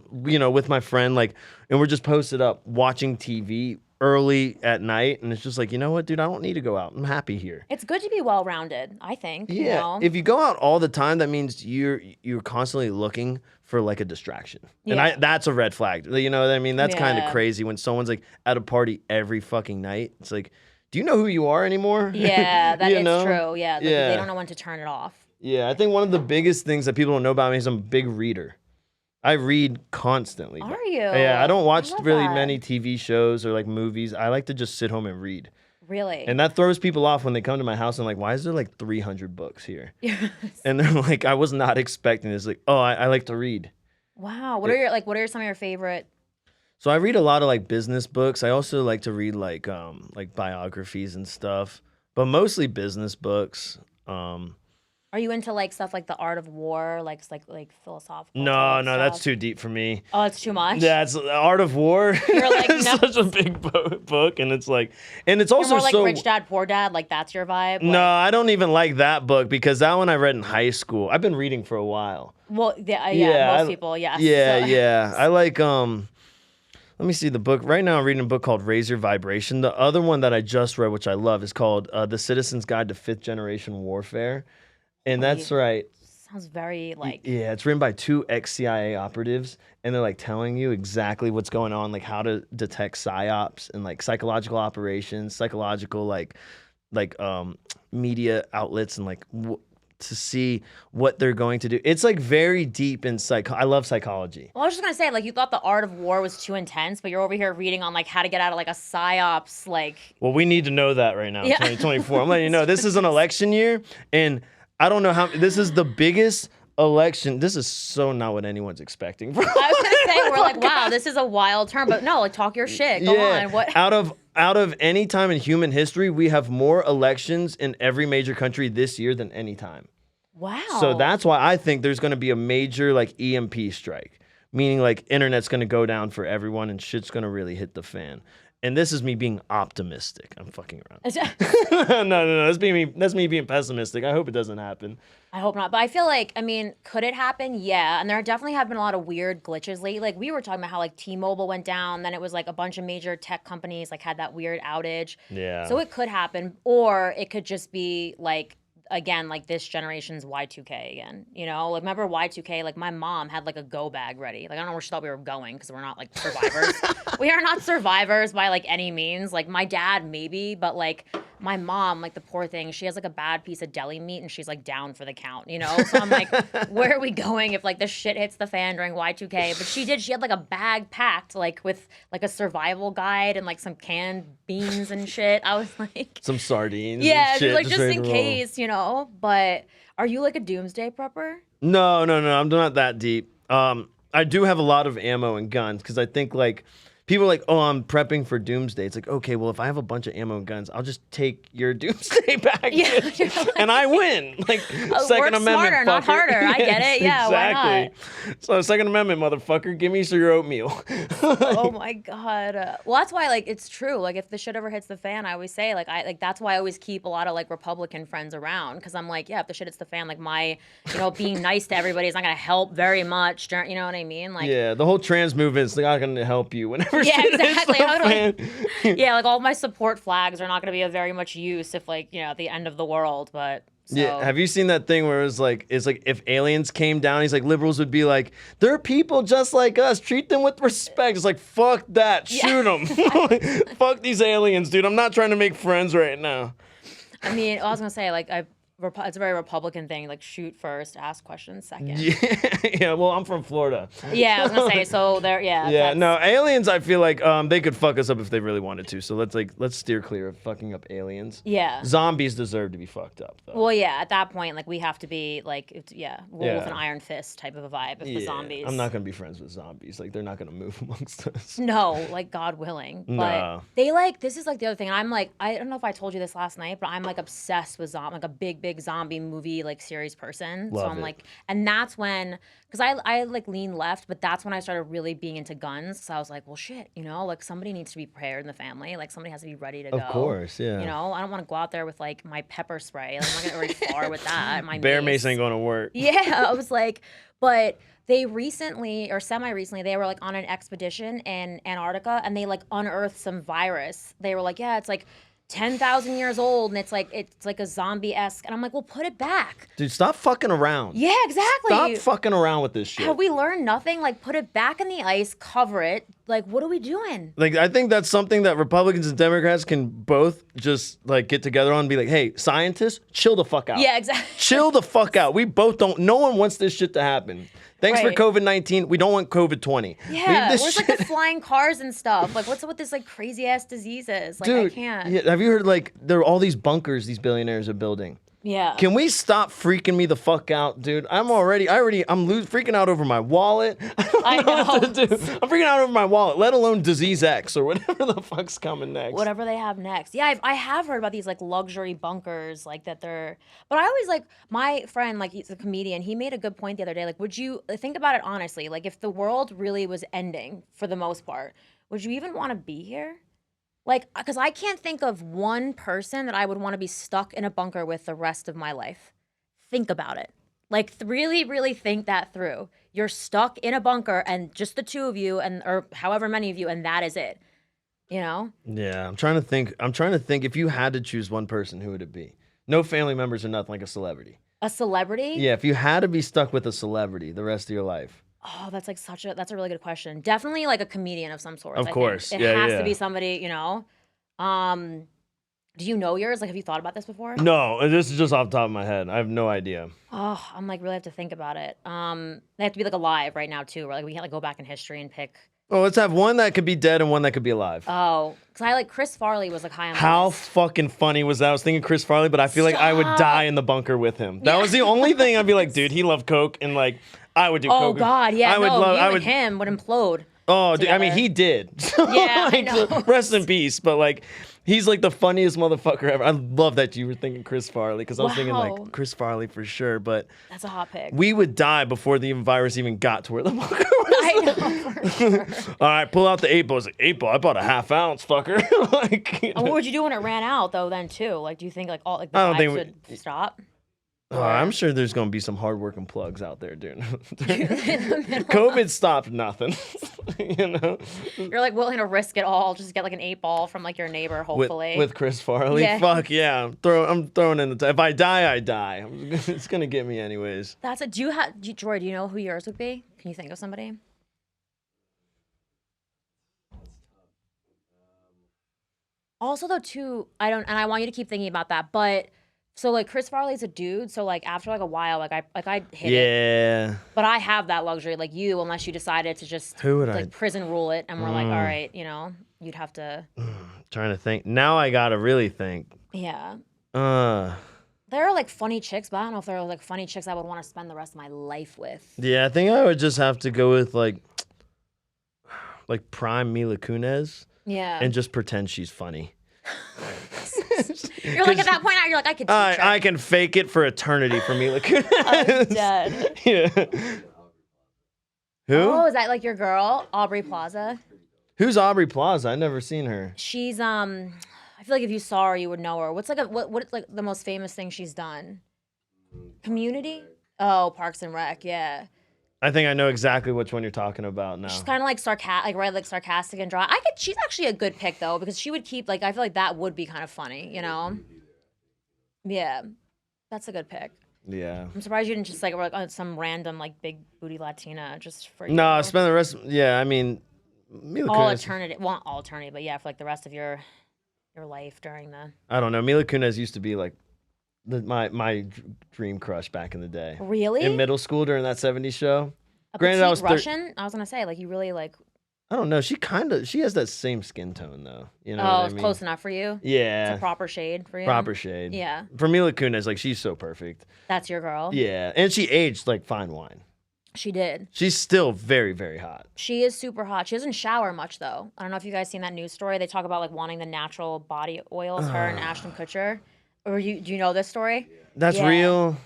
my friend, like, and we're just posted up watching TV early at night, and it's just like, you know what, dude, I don't need to go out. I'm happy here. It's good to be well-rounded, I think. Yeah. If you go out all the time, that means you're constantly looking for like a distraction. Yeah. And that's a red flag. You know what I mean? That's kind of crazy when someone's like at a party every fucking night. It's like, do you know who you are anymore? Yeah, that is true. Yeah. They don't know when to turn it off. Yeah, I think one of the biggest things that people don't know about me is I'm a big reader. I read constantly. Are you? Yeah, I don't watch really many TV shows or like movies. I like to just sit home and read. Really? And that throws people off when they come to my house and like, why is there like 300 books here? Yes. And they're like, I was not expecting this. Like, oh, I like to read. Wow. What are some of your favorite? So I read a lot of like business books. I also like to read like biographies and stuff, but mostly business books. Are you into like stuff like The Art of War, like philosophical? No, that's too deep for me. Oh, it's too much. Yeah, it's The Art of War. You're like, no. Such a big book, and it's like, and it's also You're more like Rich Dad Poor Dad. Like that's your vibe. No, I don't even like that book because that one I read in high school. I've been reading for a while. Well, most people, yes. Yeah. I like let me see the book. Right now I'm reading a book called Raise Your Vibration. The other one that I just read, which I love, is called The Citizen's Guide to Fifth Generation Warfare. And that's right. Sounds very like... Yeah, it's written by 2 ex-CIA operatives, and they're like telling you exactly what's going on, like how to detect PSYOPs and like psychological operations, psychological like media outlets, and like to see what they're going to do. It's like very deep in I love psychology. Well, I was just gonna say, like, you thought The Art of War was too intense, but you're over here reading on like how to get out of like a PSYOPs, like... Well, we need to know that right now, 2024. I'm letting you know, this is an election year, and I don't know how, this is the biggest election. This is so not what anyone's expecting. I was gonna say, we're like, wow, this is a wild term, but no, like, talk your shit. Go on. What? Out of any time in human history, we have more elections in every major country this year than any time. Wow. So that's why I think there's gonna be a major like EMP strike, meaning like internet's gonna go down for everyone and shit's gonna really hit the fan. And this is me being optimistic. I'm fucking around. No. That's me being pessimistic. I hope it doesn't happen. I hope not. But I feel like, I mean, could it happen? Yeah. And there definitely have been a lot of weird glitches lately. Like we were talking about how like T-Mobile went down. Then it was like a bunch of major tech companies like had that weird outage. Yeah. So it could happen. Or it could just be like again, like this generation's Y2K again. You know, like remember Y2K? Like my mom had like a go bag ready. Like I don't know where she thought we were going because we're not like survivors. We are not survivors by like any means. Like my dad maybe, but like my mom, like the poor thing, she has like a bad piece of deli meat and she's like down for the count, you know? So I'm like, where are we going if like the shit hits the fan during Y2K? But she had like a bag packed like with like a survival guide and like some canned beans and shit. I was like, some sardines. yeah, and shit, like just in ready to roll. case, you know? But are you like a doomsday prepper? No, I'm not that deep. I do have a lot of ammo and guns because I think like people are like, oh, I'm prepping for doomsday. It's like, okay, well, if I have a bunch of ammo and guns, I'll just take your doomsday package and I win. Like Second Amendment, smarter, fucker. not harder. I get it. Yeah, exactly. Why not? So Second Amendment, motherfucker, give me your oatmeal. Oh my god. Well, that's why like it's true. Like if the shit ever hits the fan, I always say like that's why I always keep a lot of like Republican friends around because I'm like, yeah, if the shit hits the fan, like my being nice to everybody is not gonna help very much. You know what I mean? Like yeah, the whole trans movement's not gonna help you whenever. Yeah, shit exactly. hits the fan. Yeah, like all my support flags are not gonna be of very much use if like at the end of the world, but. So. Yeah, have you seen that thing where it's like if aliens came down, he's like liberals would be like, they're people just like us, treat them with respect. It's like fuck that, shoot them. Fuck these aliens, dude. I'm not trying to make friends right now. I mean, I was gonna say like it's a very Republican thing, like shoot first, ask questions second. Yeah, well, I'm from Florida. Yeah, I was gonna say so there. Yeah. Yeah, no, aliens. I feel like they could fuck us up if they really wanted to. So let's steer clear of fucking up aliens. Yeah. Zombies deserve to be fucked up, though. Well, yeah. At that point, like we have to be like, rule with an iron fist type of a vibe. If the zombies. I'm not gonna be friends with zombies. Like they're not gonna move amongst us. No, like God willing. But No. they like this is like the other thing. I'm like I don't know if I told you this last night, but I'm like obsessed with like a big zombie movie like series person. Love so I'm it. like, and that's when because I like lean left, but that's when I started really being into guns. So I was like, well, shit, like somebody needs to be prepared in the family. Like somebody has to be ready to go. Of course, yeah. I don't want to go out there with like my pepper spray. Like, I'm not gonna go very far with that. My Bear mace mace ain't gonna work. Yeah, I was like, but they recently or semi-recently they were like on an expedition in Antarctica and they like unearthed some virus. They were like, yeah, it's like 10,000 years old and it's like a zombie-esque. And I'm like, well, put it back. Dude, stop fucking around. Yeah, exactly. Stop fucking around with this shit. Have we learned nothing? Like, put it back in the ice, cover it. Like, what are we doing? Like, I think that's something that Republicans and Democrats can both just like get together on and be like, hey, scientists, chill the fuck out. Yeah, exactly. Chill the fuck out. We both don't, no one wants this shit to happen. Thanks for Right. COVID-19. We don't want COVID-20. Yeah, Leave this where's shit. like the flying cars and stuff? Like, what's up with this like crazy ass diseases? Like, Dude, I can't. yeah, have you heard like there are all these bunkers these billionaires are building? Yeah. Can we stop freaking me the fuck out, dude? I'm freaking out over my wallet. I don't know what to do. I'm freaking out over my wallet, let alone disease X or whatever the fuck's coming next. Whatever they have next. Yeah, I have heard about these like luxury bunkers, like that they're. But I always like my friend, like he's a comedian. He made a good point the other day. Like, would you think about it honestly? Like, if the world really was ending for the most part, would you even want to be here? Like, because I can't think of one person that I would want to be stuck in a bunker with the rest of my life. Think about it. Like, really, really think that through. You're stuck in a bunker and just the two of you or however many of you, and that is it. Yeah, I'm trying to think if you had to choose one person, who would it be? No family members or nothing, like a celebrity. A celebrity? Yeah, if you had to be stuck with a celebrity the rest of your life. Oh, that's like that's a really good question. Definitely like a comedian of some sort. Of course. It has to be somebody, do you know yours? Like, have you thought about this before? No, this is just off the top of my head. I have no idea. Oh, I'm like really have to think about it. They have to be like alive right now too, where like we can't like go back in history and pick. Oh, let's have one that could be dead and one that could be alive. Oh, because I like Chris Farley was like high on my How list. fucking funny was that? I was thinking Chris Farley, but I feel like I would die in the bunker with him. That was the only thing I'd be like, dude, he loved coke and like I would do coke. Oh God, yeah, I would and him would implode. Oh, dude, I mean, together. he did. Yeah, I Like, know. Rest in peace. But like, he's like the funniest motherfucker ever. I love that you were thinking Chris Farley because I was thinking Wow. like Chris Farley for sure. But That's a hot pick. we would die before the virus even got to where the bunker was. I know for sure. All right, pull out the 8 ball. I was like, 8 ball. I bought a half ounce, fucker. Like, And what would you do when it ran out though? Then too, like, do you think like all like the I don't vibes think would stop? Oh, I'm sure there's gonna be some hardworking plugs out there, dude. COVID stopped nothing. You know, you're like willing to risk it all just to get like an 8-ball from like your neighbor, hopefully. With Chris Farley. Yeah. Fuck yeah, I'm throwing in the. If I die, I die. It's gonna get me anyways. That's a. Joy? Do you know who yours would be? Can you think of somebody? Also, though, too, I want you to keep thinking about that, but. So like Chris Farley's a dude, so like after like a while, like I hit it. Yeah. But I have that luxury, like you, unless you decided to just prison rule it, and we're like, all right, you know, you'd have to. Trying to think. Now I gotta really think. Yeah. There are like funny chicks, but I don't know if there are like funny chicks I would want to spend the rest of my life with. Yeah, I think I would just have to go with like prime Mila Kunis. Yeah. And just pretend she's funny. You're like at that point, you're like, I could. I can fake it for eternity for Mila Kunis. I'm dead. Yeah. Who? Oh, is that like your girl, Aubrey Plaza? Who's Aubrey Plaza? I've never seen her. She's I feel like if you saw her, you would know her. What's like what's like the most famous thing she's done? Community? Oh, Parks and Rec. Yeah. I think I know exactly which one you're talking about now. She's kind of like sarcastic and dry. She's actually a good pick though, because she would keep like, I feel like that would be kind of funny, you know? Yeah, that's a good pick. Yeah. I'm surprised you didn't just like work on some random like big booty Latina just for you. No, spend the rest. Yeah, I mean, Mila Kunis. Well, not all eternity, but yeah, for like the rest of your life during the. I don't know. Mila Kunis used to be like my dream crush back in the day. Really? In middle school during that 70s show. Granted, I was Russian. I was gonna say like you really like. I don't know. She has that same skin tone though. You know. Oh, what I it's mean? close enough for you. Yeah. It's a proper shade for you. Proper shade. Yeah. For Mila Kunis, like she's so perfect. That's your girl. Yeah, and she aged like fine wine. She did. She's still very, very hot. She is super hot. She doesn't shower much though. I don't know if you guys seen that news story. They talk about like wanting the natural body oils. Her and Ashton Kutcher. Or do you know this story? That's real.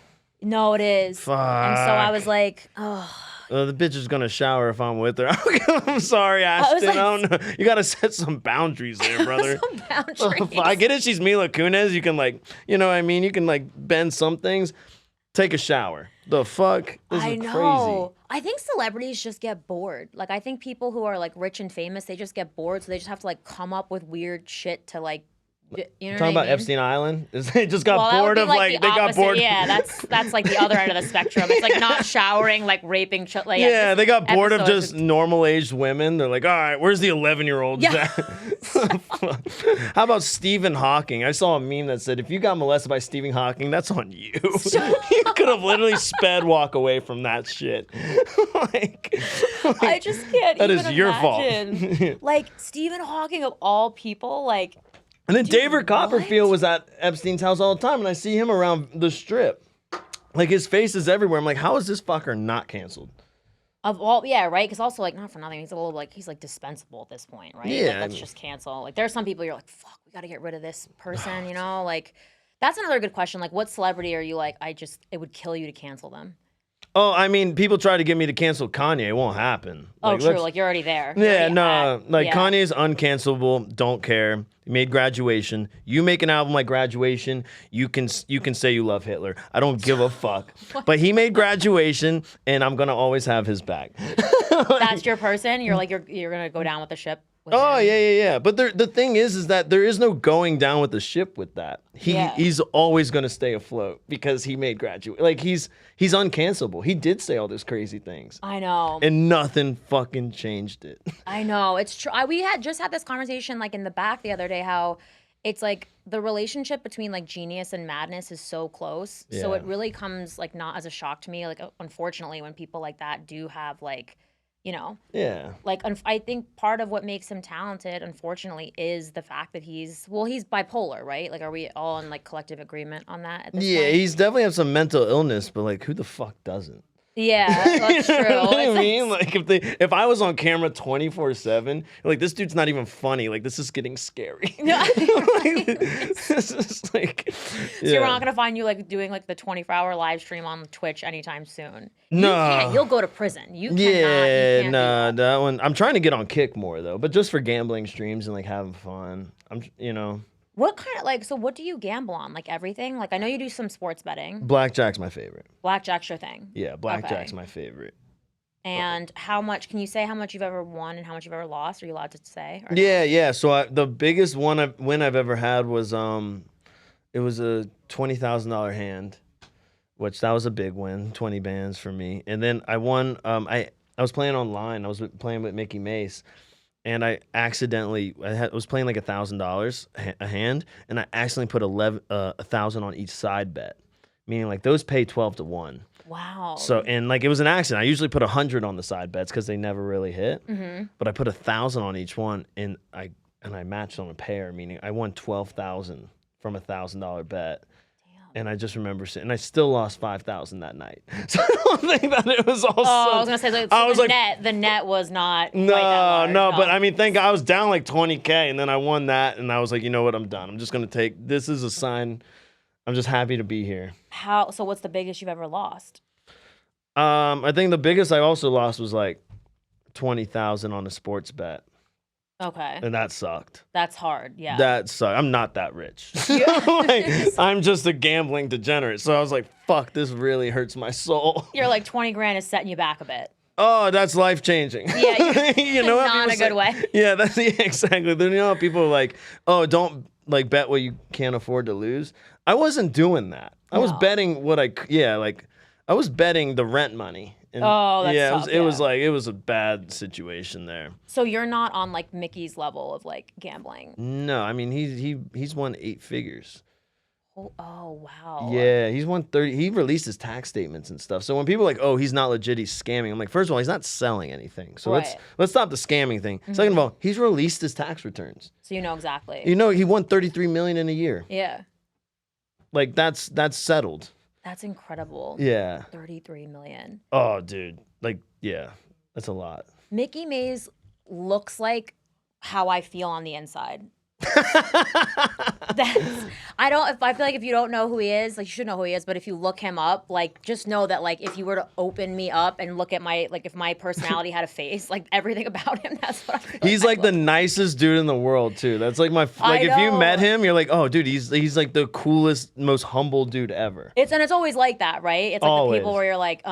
No, it is. Fuck. And so I was like, oh. The bitch is gonna shower if I'm with her. I'm sorry, Ashton. I don't know. You gotta set some boundaries there, brother. Some boundaries. I get it. She's Mila Kunis. You can like, you know what I mean? You can like bend some things. Take a shower. The fuck? This is know. Crazy. I think celebrities just get bored. Like I think people who are like rich and famous, they just get bored, so they just have to like come up with weird shit to like. You know talking what about Epstein Island? They just got bored of like they got bored. Yeah, that's like the other end of the spectrum. It's like not showering, like raping. Yeah, they got bored of just normal aged women. They're like, all right, where's the 11-year-olds at? How about Stephen Hawking? I saw a meme that said, if you got molested by Stephen Hawking, that's on you. You could have literally sped walk away from that shit. I just can't. That even is your imagine. fault. Like Stephen Hawking of all people, like. And then David Copperfield was at Epstein's house all the time, and I see him around the strip. Like, his face is everywhere. I'm like, how is this fucker not canceled? Of all, yeah, right? Because also, like, not for nothing, he's a little, like, he's, like, dispensable at this point, right? Yeah. Like, let's just cancel. Like, there are some people you're like, fuck, we got to get rid of this person, you know? Like, that's another good question. Like, what celebrity are you like, it would kill you to cancel them? Oh, I mean, people try to get me to cancel Kanye. It won't happen. Oh, true. Like, you're already there. Kanye's uncancelable. Don't care. He made Graduation. You make an album like Graduation, you can say you love Hitler. I don't give a fuck. But he made Graduation, and I'm gonna always have his back. That's your person? You're like, you're gonna go down with the ship? Oh, yeah. But the thing is that there is no going down with the ship with that. He's always going to stay afloat because he made Graduate. Like, he's uncancelable. He did say all those crazy things. I know. And nothing fucking changed it. I know. It's true. We had just had this conversation, like, in the back the other day, how it's, like, the relationship between, like, genius and madness is so close. Yeah. So it really comes, like, not as a shock to me. Like, unfortunately, when people like that do have, like, you know? Yeah. Like, I think part of what makes him talented, unfortunately, is the fact that he's bipolar, right? Like, are we all in, like, collective agreement on that at this point? He's definitely have some mental illness, but, like, who the fuck doesn't? Yeah, that's true. You know what I mean? Like, if I was on camera 24/7, like, this dude's not even funny. Like, this is getting scary. This is like, So you're not gonna find you like doing like the 24-hour live stream on Twitch anytime soon. No, you can't. You'll go to prison. You cannot. Yeah, nah, that one. I'm trying to get on Kick more though, but just for gambling streams and like having fun. What kind of like? So what do you gamble on? Like everything? Like I know you do some sports betting. Blackjack's my favorite. Blackjack's your thing. Yeah, blackjack's my favorite. And how much? Can you say how much you've ever won and how much you've ever lost? Are you allowed to say? Yeah. So the biggest win I've ever had was it was a $20,000 hand, which that was a big win, 20 bands for me. And then I won. I was playing online. I was playing with Mikki Mase. And I accidentally, was playing like $1,000 a hand, and I accidentally put 1,000 on each side bet, meaning like those pay 12-1. Wow. So and like it was an accident. I usually put 100 on the side bets because they never really hit, but I put 1,000 on each one, and I matched on a pair, meaning I won 12,000 from $1,000 bet. And I just remember and I still lost 5,000 that night. So I don't think that it was all. Oh, I was gonna say, the net was not. No, quite that large, no, but I mean, I was down like 20K, and then I won that, and I was like, you know what, I'm done. I'm just gonna take. This is a sign. I'm just happy to be here. So what's the biggest you've ever lost? I think the biggest I also lost was like 20,000 on a sports bet. Okay. And that sucked. That's hard, yeah. That sucked. I'm not that rich. Like, I'm just a gambling degenerate. So I was like, fuck, this really hurts my soul. You're like 20 grand is setting you back a bit. Oh, that's life changing. Yeah, you know, not a good way. Yeah, exactly. Then you know how people are like, oh, don't like bet what you can't afford to lose. I wasn't doing that. I was betting I was betting the rent money. And that's tough, it was a bad situation there. So you're not on like Mikki's level of like gambling. No, I mean he's won 8 figures. Oh wow. Yeah, he's won 30. He released his tax statements and stuff. So when people are like, oh, he's not legit, he's scamming. I'm like, first of all, he's not selling anything. So let's stop the scamming thing. Second of all, he's released his tax returns. So you know exactly. You know he won 33 million in a year. Yeah. Like that's settled. That's incredible. Yeah. 33 million. Oh, dude. Like, yeah. That's a lot. Mikki Mase looks like how I feel on the inside. I feel like if you don't know who he is, like you should know who he is, but if you look him up, like just know that like if you were to open me up and look at if my personality had a face, like everything about him, that's what I feel he's like the nicest dude in the world too. That's like if you met him, you're like, oh dude, he's like the coolest, most humble dude ever. It's always like that, right? It's like always. The people where you're like,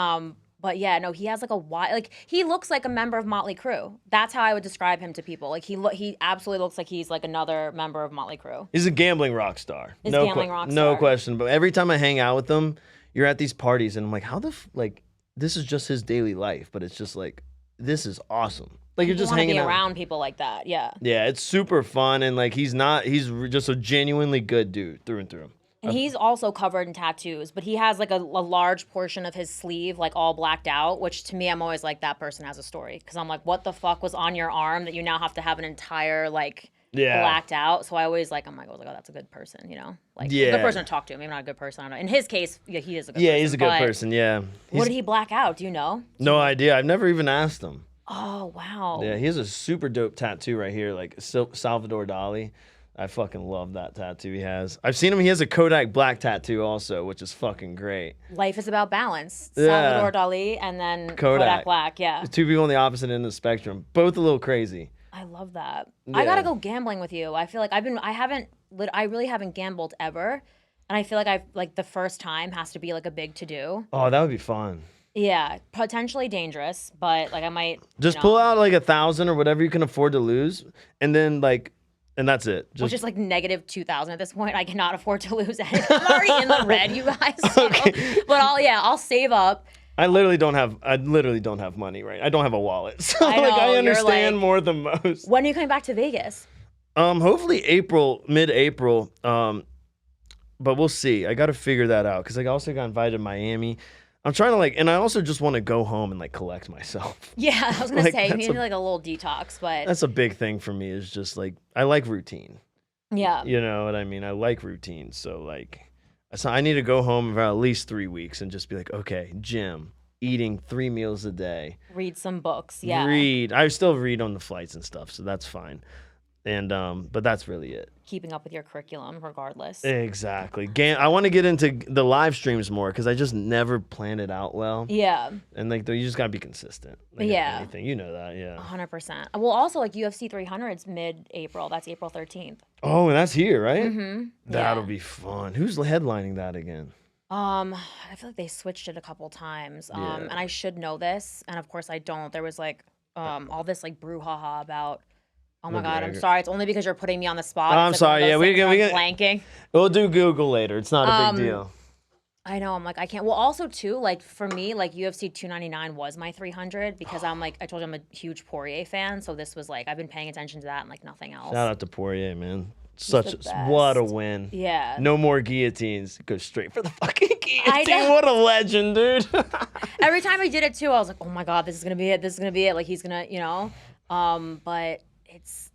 but yeah, no, he has like he looks like a member of Motley Crue. That's how I would describe him to people. Like he absolutely looks like he's like another member of Motley Crue. He's a gambling rock star. Rock no star. question. But every time I hang out with him, you're at these parties and I'm like, how this is just his daily life, but it's just like this is awesome. Like you're just hanging out. Around people like that. Yeah. Yeah, it's super fun and like he's just a genuinely good dude through and through. And he's also covered in tattoos, but he has like a large portion of his sleeve like all blacked out, which to me, I'm always like, that person has a story. Because I'm like, what the fuck was on your arm that you now have to have an entire like blacked out? So I always like, oh, that's a good person, you know? Like a good person to talk to. Maybe not a good person. I don't know. In his case, he is a good person. Yeah, he's a good person, yeah. What did he black out? Do you know? No idea. I've never even asked him. Oh, wow. Yeah, he has a super dope tattoo right here, like Salvador Dali. I fucking love that tattoo he has. I've seen him. He has a Kodak Black tattoo also, which is fucking great. Life is about balance. Yeah. Salvador Dali and then Kodak Black. Yeah. Two people on the opposite end of the spectrum. Both a little crazy. I love that. Yeah. I gotta go gambling with you. I feel like I really haven't gambled ever, and I feel like the first time has to be like a big to do. Oh, that would be fun. Yeah, potentially dangerous, but like I might just pull out like 1,000 or whatever you can afford to lose, and then like. And that's it. Which is like negative 2,000 at this point. I cannot afford to lose anything. I'm already in the red, you guys. So. Okay. But I'll save up. I literally don't have money, right? I don't have a wallet. So I understand more than most. When are you coming back to Vegas? Hopefully mid-April. But we'll see. I got to figure that out because I also got invited to Miami. I'm trying to and I also just want to go home and collect myself. Yeah, I was gonna say maybe a little detox, but that's a big thing for me. Is just I like routine. Yeah, you know what I mean. I like routine, so I need to go home for at least 3 weeks and just be like, okay, gym, eating 3 meals a day, read some books. Yeah, I still read on the flights and stuff, so that's fine. And but that's really it. Keeping up with your curriculum, regardless. Exactly. I want to get into the live streams more because I just never planned it out well. Yeah. And like, you just gotta be consistent. Like, yeah. Anything, you know that, yeah. 100%. Well, also like UFC 300's mid-April. That's April 13th. Oh, and that's here, right? Mm-hmm. That'll be fun. Who's headlining that again? I feel like they switched it a couple times. And I should know this, and of course I don't. There was like all this like brouhaha about. Oh my God, I'm sorry. It's only because you're putting me on the spot. I'm sorry. Yeah, we can blanking. We'll do Google later. It's not a big deal. I know. I'm like, I can't. Well, also too, like for me, like UFC 299 was my 300 because I'm like, I told you I'm a huge Poirier fan, so this was like I've been paying attention to that and like nothing else. Shout out to Poirier, man. What a win. Yeah. No more guillotines. Go straight for the fucking guillotine. What a legend, dude. Every time he did it too, I was like, oh my God, this is gonna be it. This is gonna be it. Like he's gonna, you know. But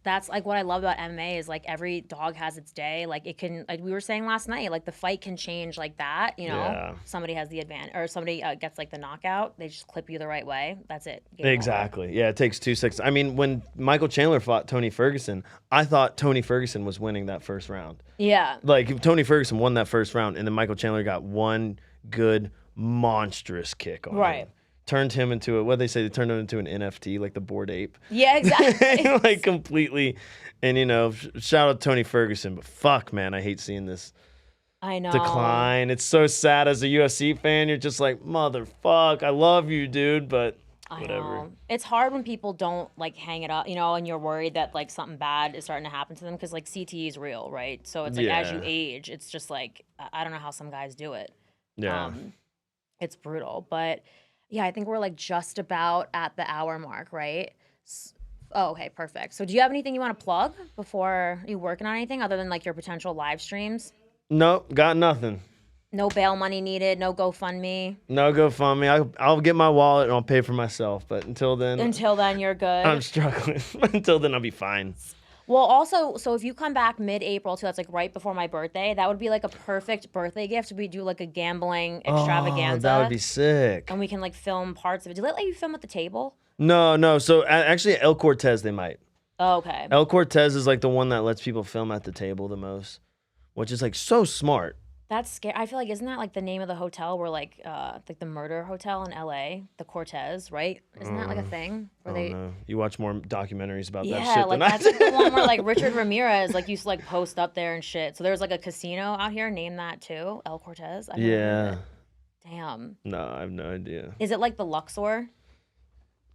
that's like what I love about MMA is like every dog has its day. Like it can, like we were saying last night, like the fight can change like that. You know, somebody has the advantage or somebody gets like the knockout. They just clip you the right way. That's it. Exactly. Yeah, it takes 2 seconds. I mean, when Michael Chandler fought Tony Ferguson, I thought Tony Ferguson was winning that first round. Yeah. Like Tony Ferguson won that first round, and then Michael Chandler got one good monstrous kick on him. Turned him into what they say, they turned him into an NFT, like the Bored Ape. Yeah, exactly. Like completely. And you know, shout out to Tony Ferguson, but fuck, man, I hate seeing this decline. It's so sad as a UFC fan. You're just like, motherfuck, I love you, dude, but whatever. I know. It's hard when people don't like hang it up, you know, and you're worried that like something bad is starting to happen to them because like CTE is real, right? So it's like as you age, it's just like I don't know how some guys do it. Yeah. It's brutal, but. Yeah, I think we're like just about at the hour mark, right? Oh, okay, perfect. So do you have anything you want to plug before you working on anything other than like your potential live streams? Nope, got nothing. No bail money needed, no GoFundMe? No GoFundMe. I'll get my wallet and I'll pay for myself, but until then... Until then, you're good? I'm struggling. Until then, I'll be fine. Well, also, so if you come back mid-April too, that's like right before my birthday, that would be like a perfect birthday gift. We do like a gambling extravaganza. Oh, that would be sick. And we can like film parts of it. Do they let you film at the table? No. So actually, El Cortez, they might. Oh, okay. El Cortez is like the one that lets people film at the table the most, which is like so smart. That's scary. I feel like isn't that like the name of the hotel where like the murder hotel in LA, the Cortez, right? Isn't that like a thing where they? Know. You watch more documentaries about that shit Yeah, like than that's like the one where like Richard Ramirez like used to like post up there and shit. So there's like a casino out here named that too, El Cortez. I yeah. Damn. No, I have no idea. Is it like the Luxor?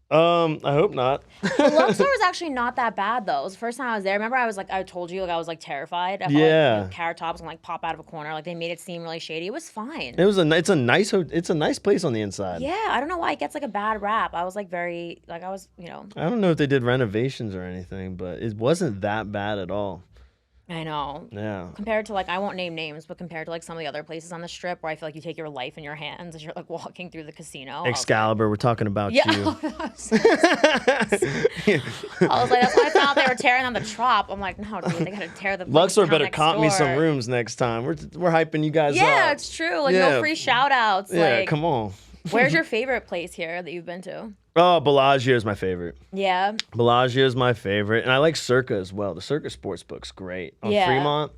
I hope not. The Luxor was actually not that bad though. It was the first time I was there. Remember, I told you like I was like terrified. I felt like Carrot Top's gonna like pop out of a corner. Like they made it seem really shady. It was fine. It's a nice place on the inside. Yeah, I don't know why it gets like a bad rap. I was like I don't know if they did renovations or anything, but it wasn't that bad at all. I know. Yeah. Compared to like, I won't name names, but compared to like some of the other places on the strip where I feel like you take your life in your hands as you're like walking through the casino. Excalibur, we're talking about you. I was like, that's why I found out they were tearing down the Trop. I'm like, no, dude, they gotta tear the Luxor better comp me some rooms next time. We're hyping you guys up. Yeah, it's true. Like no free shout outs. Yeah, like, come on. Where's your favorite place here that you've been to? Oh, Bellagio is my favorite. Yeah. Bellagio is my favorite. And I like Circa as well. The Circa Sportsbook's great. On Fremont.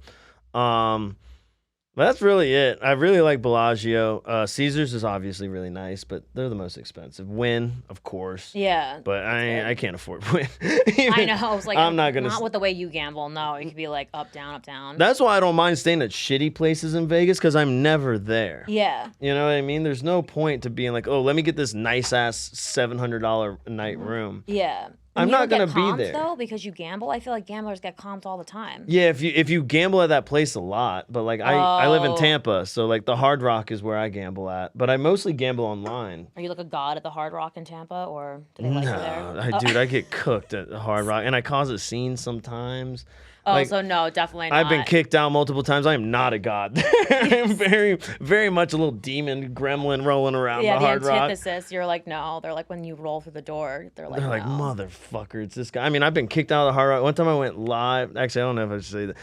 But that's really it. I really like Bellagio. Caesars is obviously really nice, but they're the most expensive. Wynn, of course. Yeah. But I can't afford Wynn. I know. I was like, I'm not gonna. Not with the way you gamble. No, it could be like up, down, up, down. That's why I don't mind staying at shitty places in Vegas because I'm never there. Yeah. You know what I mean? There's no point to being like, oh, let me get this nice ass $700 a night room. Yeah. I'm not gonna be there though because you gamble. I feel like gamblers get comped all the time. Yeah, if you gamble at that place a lot, but like I live in Tampa, so like the Hard Rock is where I gamble at, but I mostly gamble online. Are you like a god at the Hard Rock in Tampa, or do they like you there? Dude, I get cooked at the Hard Rock, and I cause a scene sometimes. Oh, like, so no, definitely not. I've been kicked out multiple times. I am not a god. I'm very, very much a little demon gremlin rolling around the Hard Rock. Yeah, the antithesis. You're like, no. They're like, when you roll through the door, they're like, motherfucker, it's this guy. I mean, I've been kicked out of the Hard Rock. One time I went live. Actually, I don't know if I should say that.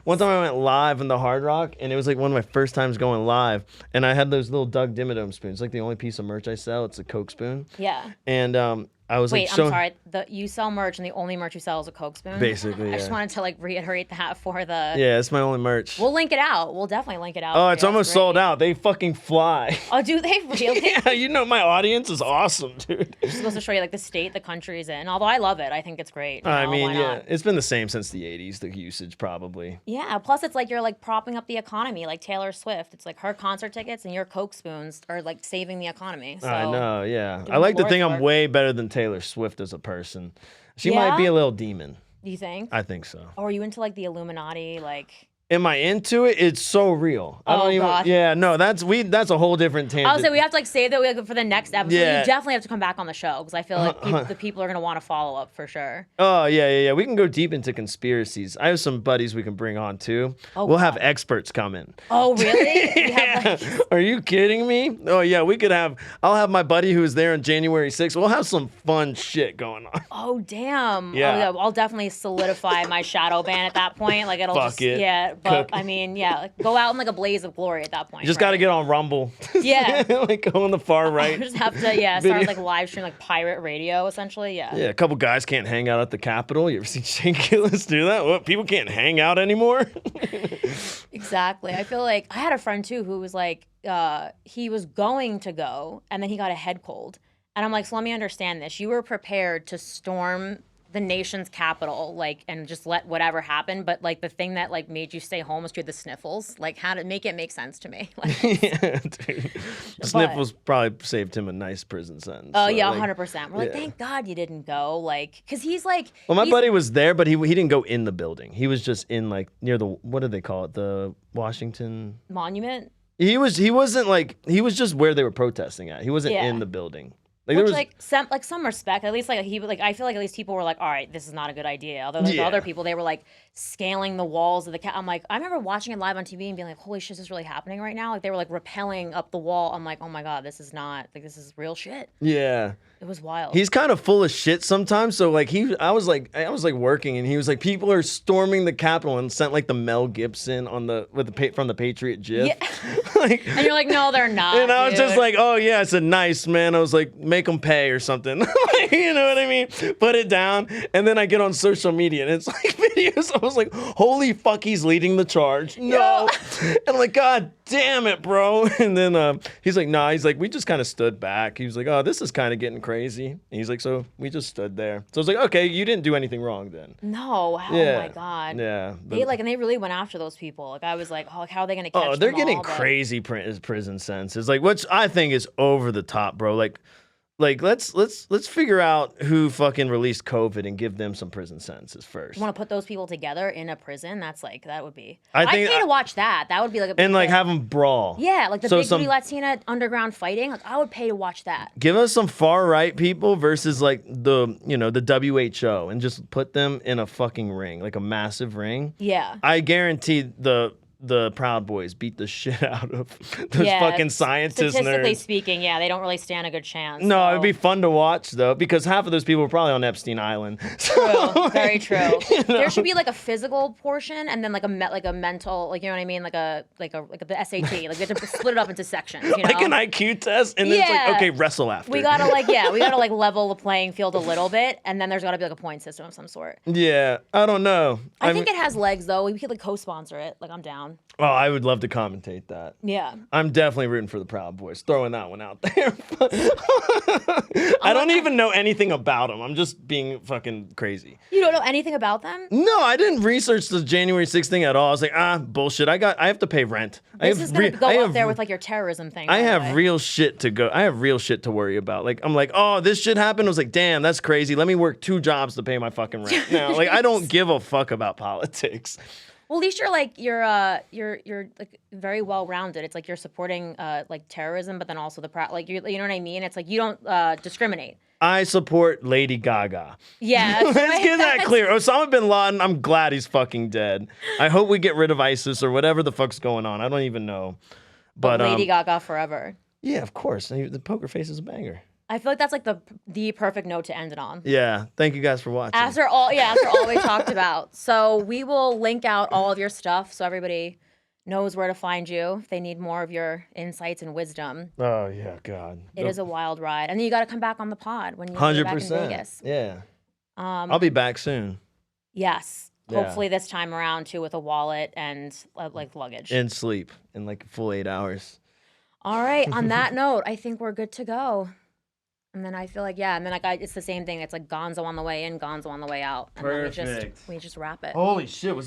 One time I went live in the Hard Rock, and it was like one of my first times going live. And I had those little Doug Dimmadome spoons. It's like the only piece of merch I sell. It's a Coke spoon. Yeah. And I was Wait, like, I'm sorry. You sell merch, and the only merch you sell is a Coke spoon? Basically, I just yeah. wanted to like reiterate that for the... Yeah, it's my only merch. We'll link it out. We'll definitely link it out. Oh, for it's you. almost That's sold great. out. They fucking fly. Oh, do they really? Yeah, you know my audience is awesome, dude. It's supposed to show you like the state the country's in. Although I love it. I think it's great. You I know, mean, why yeah, not? it's been the same since the 80s, the usage probably. Yeah, plus it's like you're like propping up the economy, like Taylor Swift. It's like her concert tickets and your Coke spoons are like saving the economy. So I know, yeah. I doing like to Lord's think I'm work. way better than Taylor Swift as a person. She Yeah? might be a little demon. Do you think? I think so. Or are you into like the Illuminati? Like Am I into it? It's so real. I Oh, don't even. God. Yeah, no, that's a whole different tangent. I would say we have to like save that for the next episode. Yeah. You definitely have to come back on the show because I feel like the people are gonna want to follow up for sure. Oh yeah. We can go deep into conspiracies. I have some buddies we can bring on too. Oh, we'll have God. experts come in. Oh really? We Yeah. have, like, Are you kidding me? Oh yeah, we could have. I'll have my buddy who was there on January 6th. We'll have some fun shit going on. oh damn. Yeah. Oh, yeah. I'll definitely solidify my shadow ban at that point. Like it'll Fuck just it. yeah. But Cook. I mean yeah, like, go out in like a blaze of glory at that point. You just got to get on Rumble. Yeah. Like go on the far right. Just have to start Video. like live stream like pirate radio essentially. Yeah. Yeah, a couple guys can't hang out at the Capitol. You ever seen Shane Gillis do that? What? People can't hang out anymore? Exactly. I feel like I had a friend too who was like, he was going to go and then he got a head cold. And I'm like, so let me understand this. You were prepared to storm the nation's capital, like, and just let whatever happen. But like the thing that like made you stay home was you had the sniffles. Like, how to make it make sense to me? Like, Yeah, dude. Sniffles probably saved him a nice prison sentence. oh so, yeah, like, 100%. We're like, yeah. thank God you didn't go. Like, cause he's like, Well, my he's- buddy was there, but he didn't go in the building. He was just in like near the, what do they call it? The Washington. monument. He was just where they were protesting at. He wasn't Yeah. in the building. Like there Which was some respect, at least like he like I feel like at least people were like, all right, this is not a good idea. Although the Yeah. other people they were like scaling the walls of the I'm like, I remember watching it live on TV and being like, holy shit, is this really happening right now? Like they were like rappelling up the wall. I'm like, oh my god, this is not like this is real shit. yeah. It was wild. He's kind of full of shit sometimes. So like I was like working, and he was like, people are storming the Capitol, and sent like the Mel Gibson on from the Patriot GIF. Yeah. Like, and you're like, no, they're not. and I was just dude. like, oh yeah, it's a nice man. I was like, make them pay or something. Like, you know what I mean? Put it down, and then I get on social media, and it's like videos. I was like, holy fuck, he's leading the charge. No, and I'm like, god damn it, bro. And then he's like, nah. He's like, we just kind of stood back. He was like, oh, this is kind of getting crazy. And he's like, so we just stood there. So I was like, okay, you didn't do anything wrong then. No, oh Yeah. my god. Yeah. They like and they really went after those people. Like I was like, oh, like, how are they gonna catch Oh, they're them getting all? But- crazy prison sentences, like which I think is over the top, bro. Like let's figure out who fucking released COVID and give them some prison sentences first. You want to put those people together in a prison? That's like that would be. I I'd think pay to watch that. That would be like a big And like deal. have them brawl. Yeah, like the So big some- booty Latina underground fighting. Like I would pay to watch that. Give us some far right people versus like the WHO and just put them in a fucking ring, like a massive ring. Yeah. I guarantee the Proud Boys beat the shit out of those Yeah, fucking scientists. Statistically nerds. speaking, yeah, they don't really stand a good chance. No, so. it'd be fun to watch though, because half of those people were probably on Epstein Island. True, very true. You know? There should be like a physical portion and then like a mental, like you know what I mean, like the SAT. Like we have to split it up into sections. You know? Like an IQ test, and then it's Yeah. like, okay, wrestle after. we gotta level the playing field a little bit, and then there's gotta be like a point system of some sort. Yeah, I don't know. I think it has legs though. We could like co-sponsor it. Like I'm down. Oh, I would love to commentate that. Yeah. I'm definitely rooting for the Proud Boys. Throwing that one out there. I don't even know anything about them. I'm just being fucking crazy. You don't know anything about them? No, I didn't research the January 6th thing at all. I was like, bullshit. I have to pay rent. This is gonna go up there with like your terrorism thing. I by the have way. real shit to go. I have real shit to worry about. Like, I'm like, oh, this shit happened. I was like, damn, that's crazy. Let me work 2 jobs to pay my fucking rent now. Like, I don't give a fuck about politics. Well, at least you're like you're like very well rounded. It's like you're supporting like terrorism, but then also the like you know what I mean. It's like you don't discriminate. I support Lady Gaga. Yeah, that's Let's right. get that clear. Osama bin Laden, I'm glad he's fucking dead. I hope we get rid of ISIS or whatever the fuck's going on. I don't even know. But Lady Gaga forever. yeah, of course. The poker face is a banger. I feel like that's like the perfect note to end it on. Yeah. Thank you guys for watching. After all we talked about. So we will link out all of your stuff so everybody knows where to find you if they need more of your insights and wisdom. Oh yeah, God. It is a wild ride. And then you got to come back on the pod when you're back in 100%. Vegas. Yeah. I'll be back soon. Yes. Yeah. Hopefully this time around too, with a wallet and like luggage. And sleep in like a full 8 hours. All right. On that note, I think we're good to go. And then I feel like, and then it's the same thing. It's like Gonzo on the way in, Gonzo on the way out. And Perfect. then we just wrap it. Holy shit.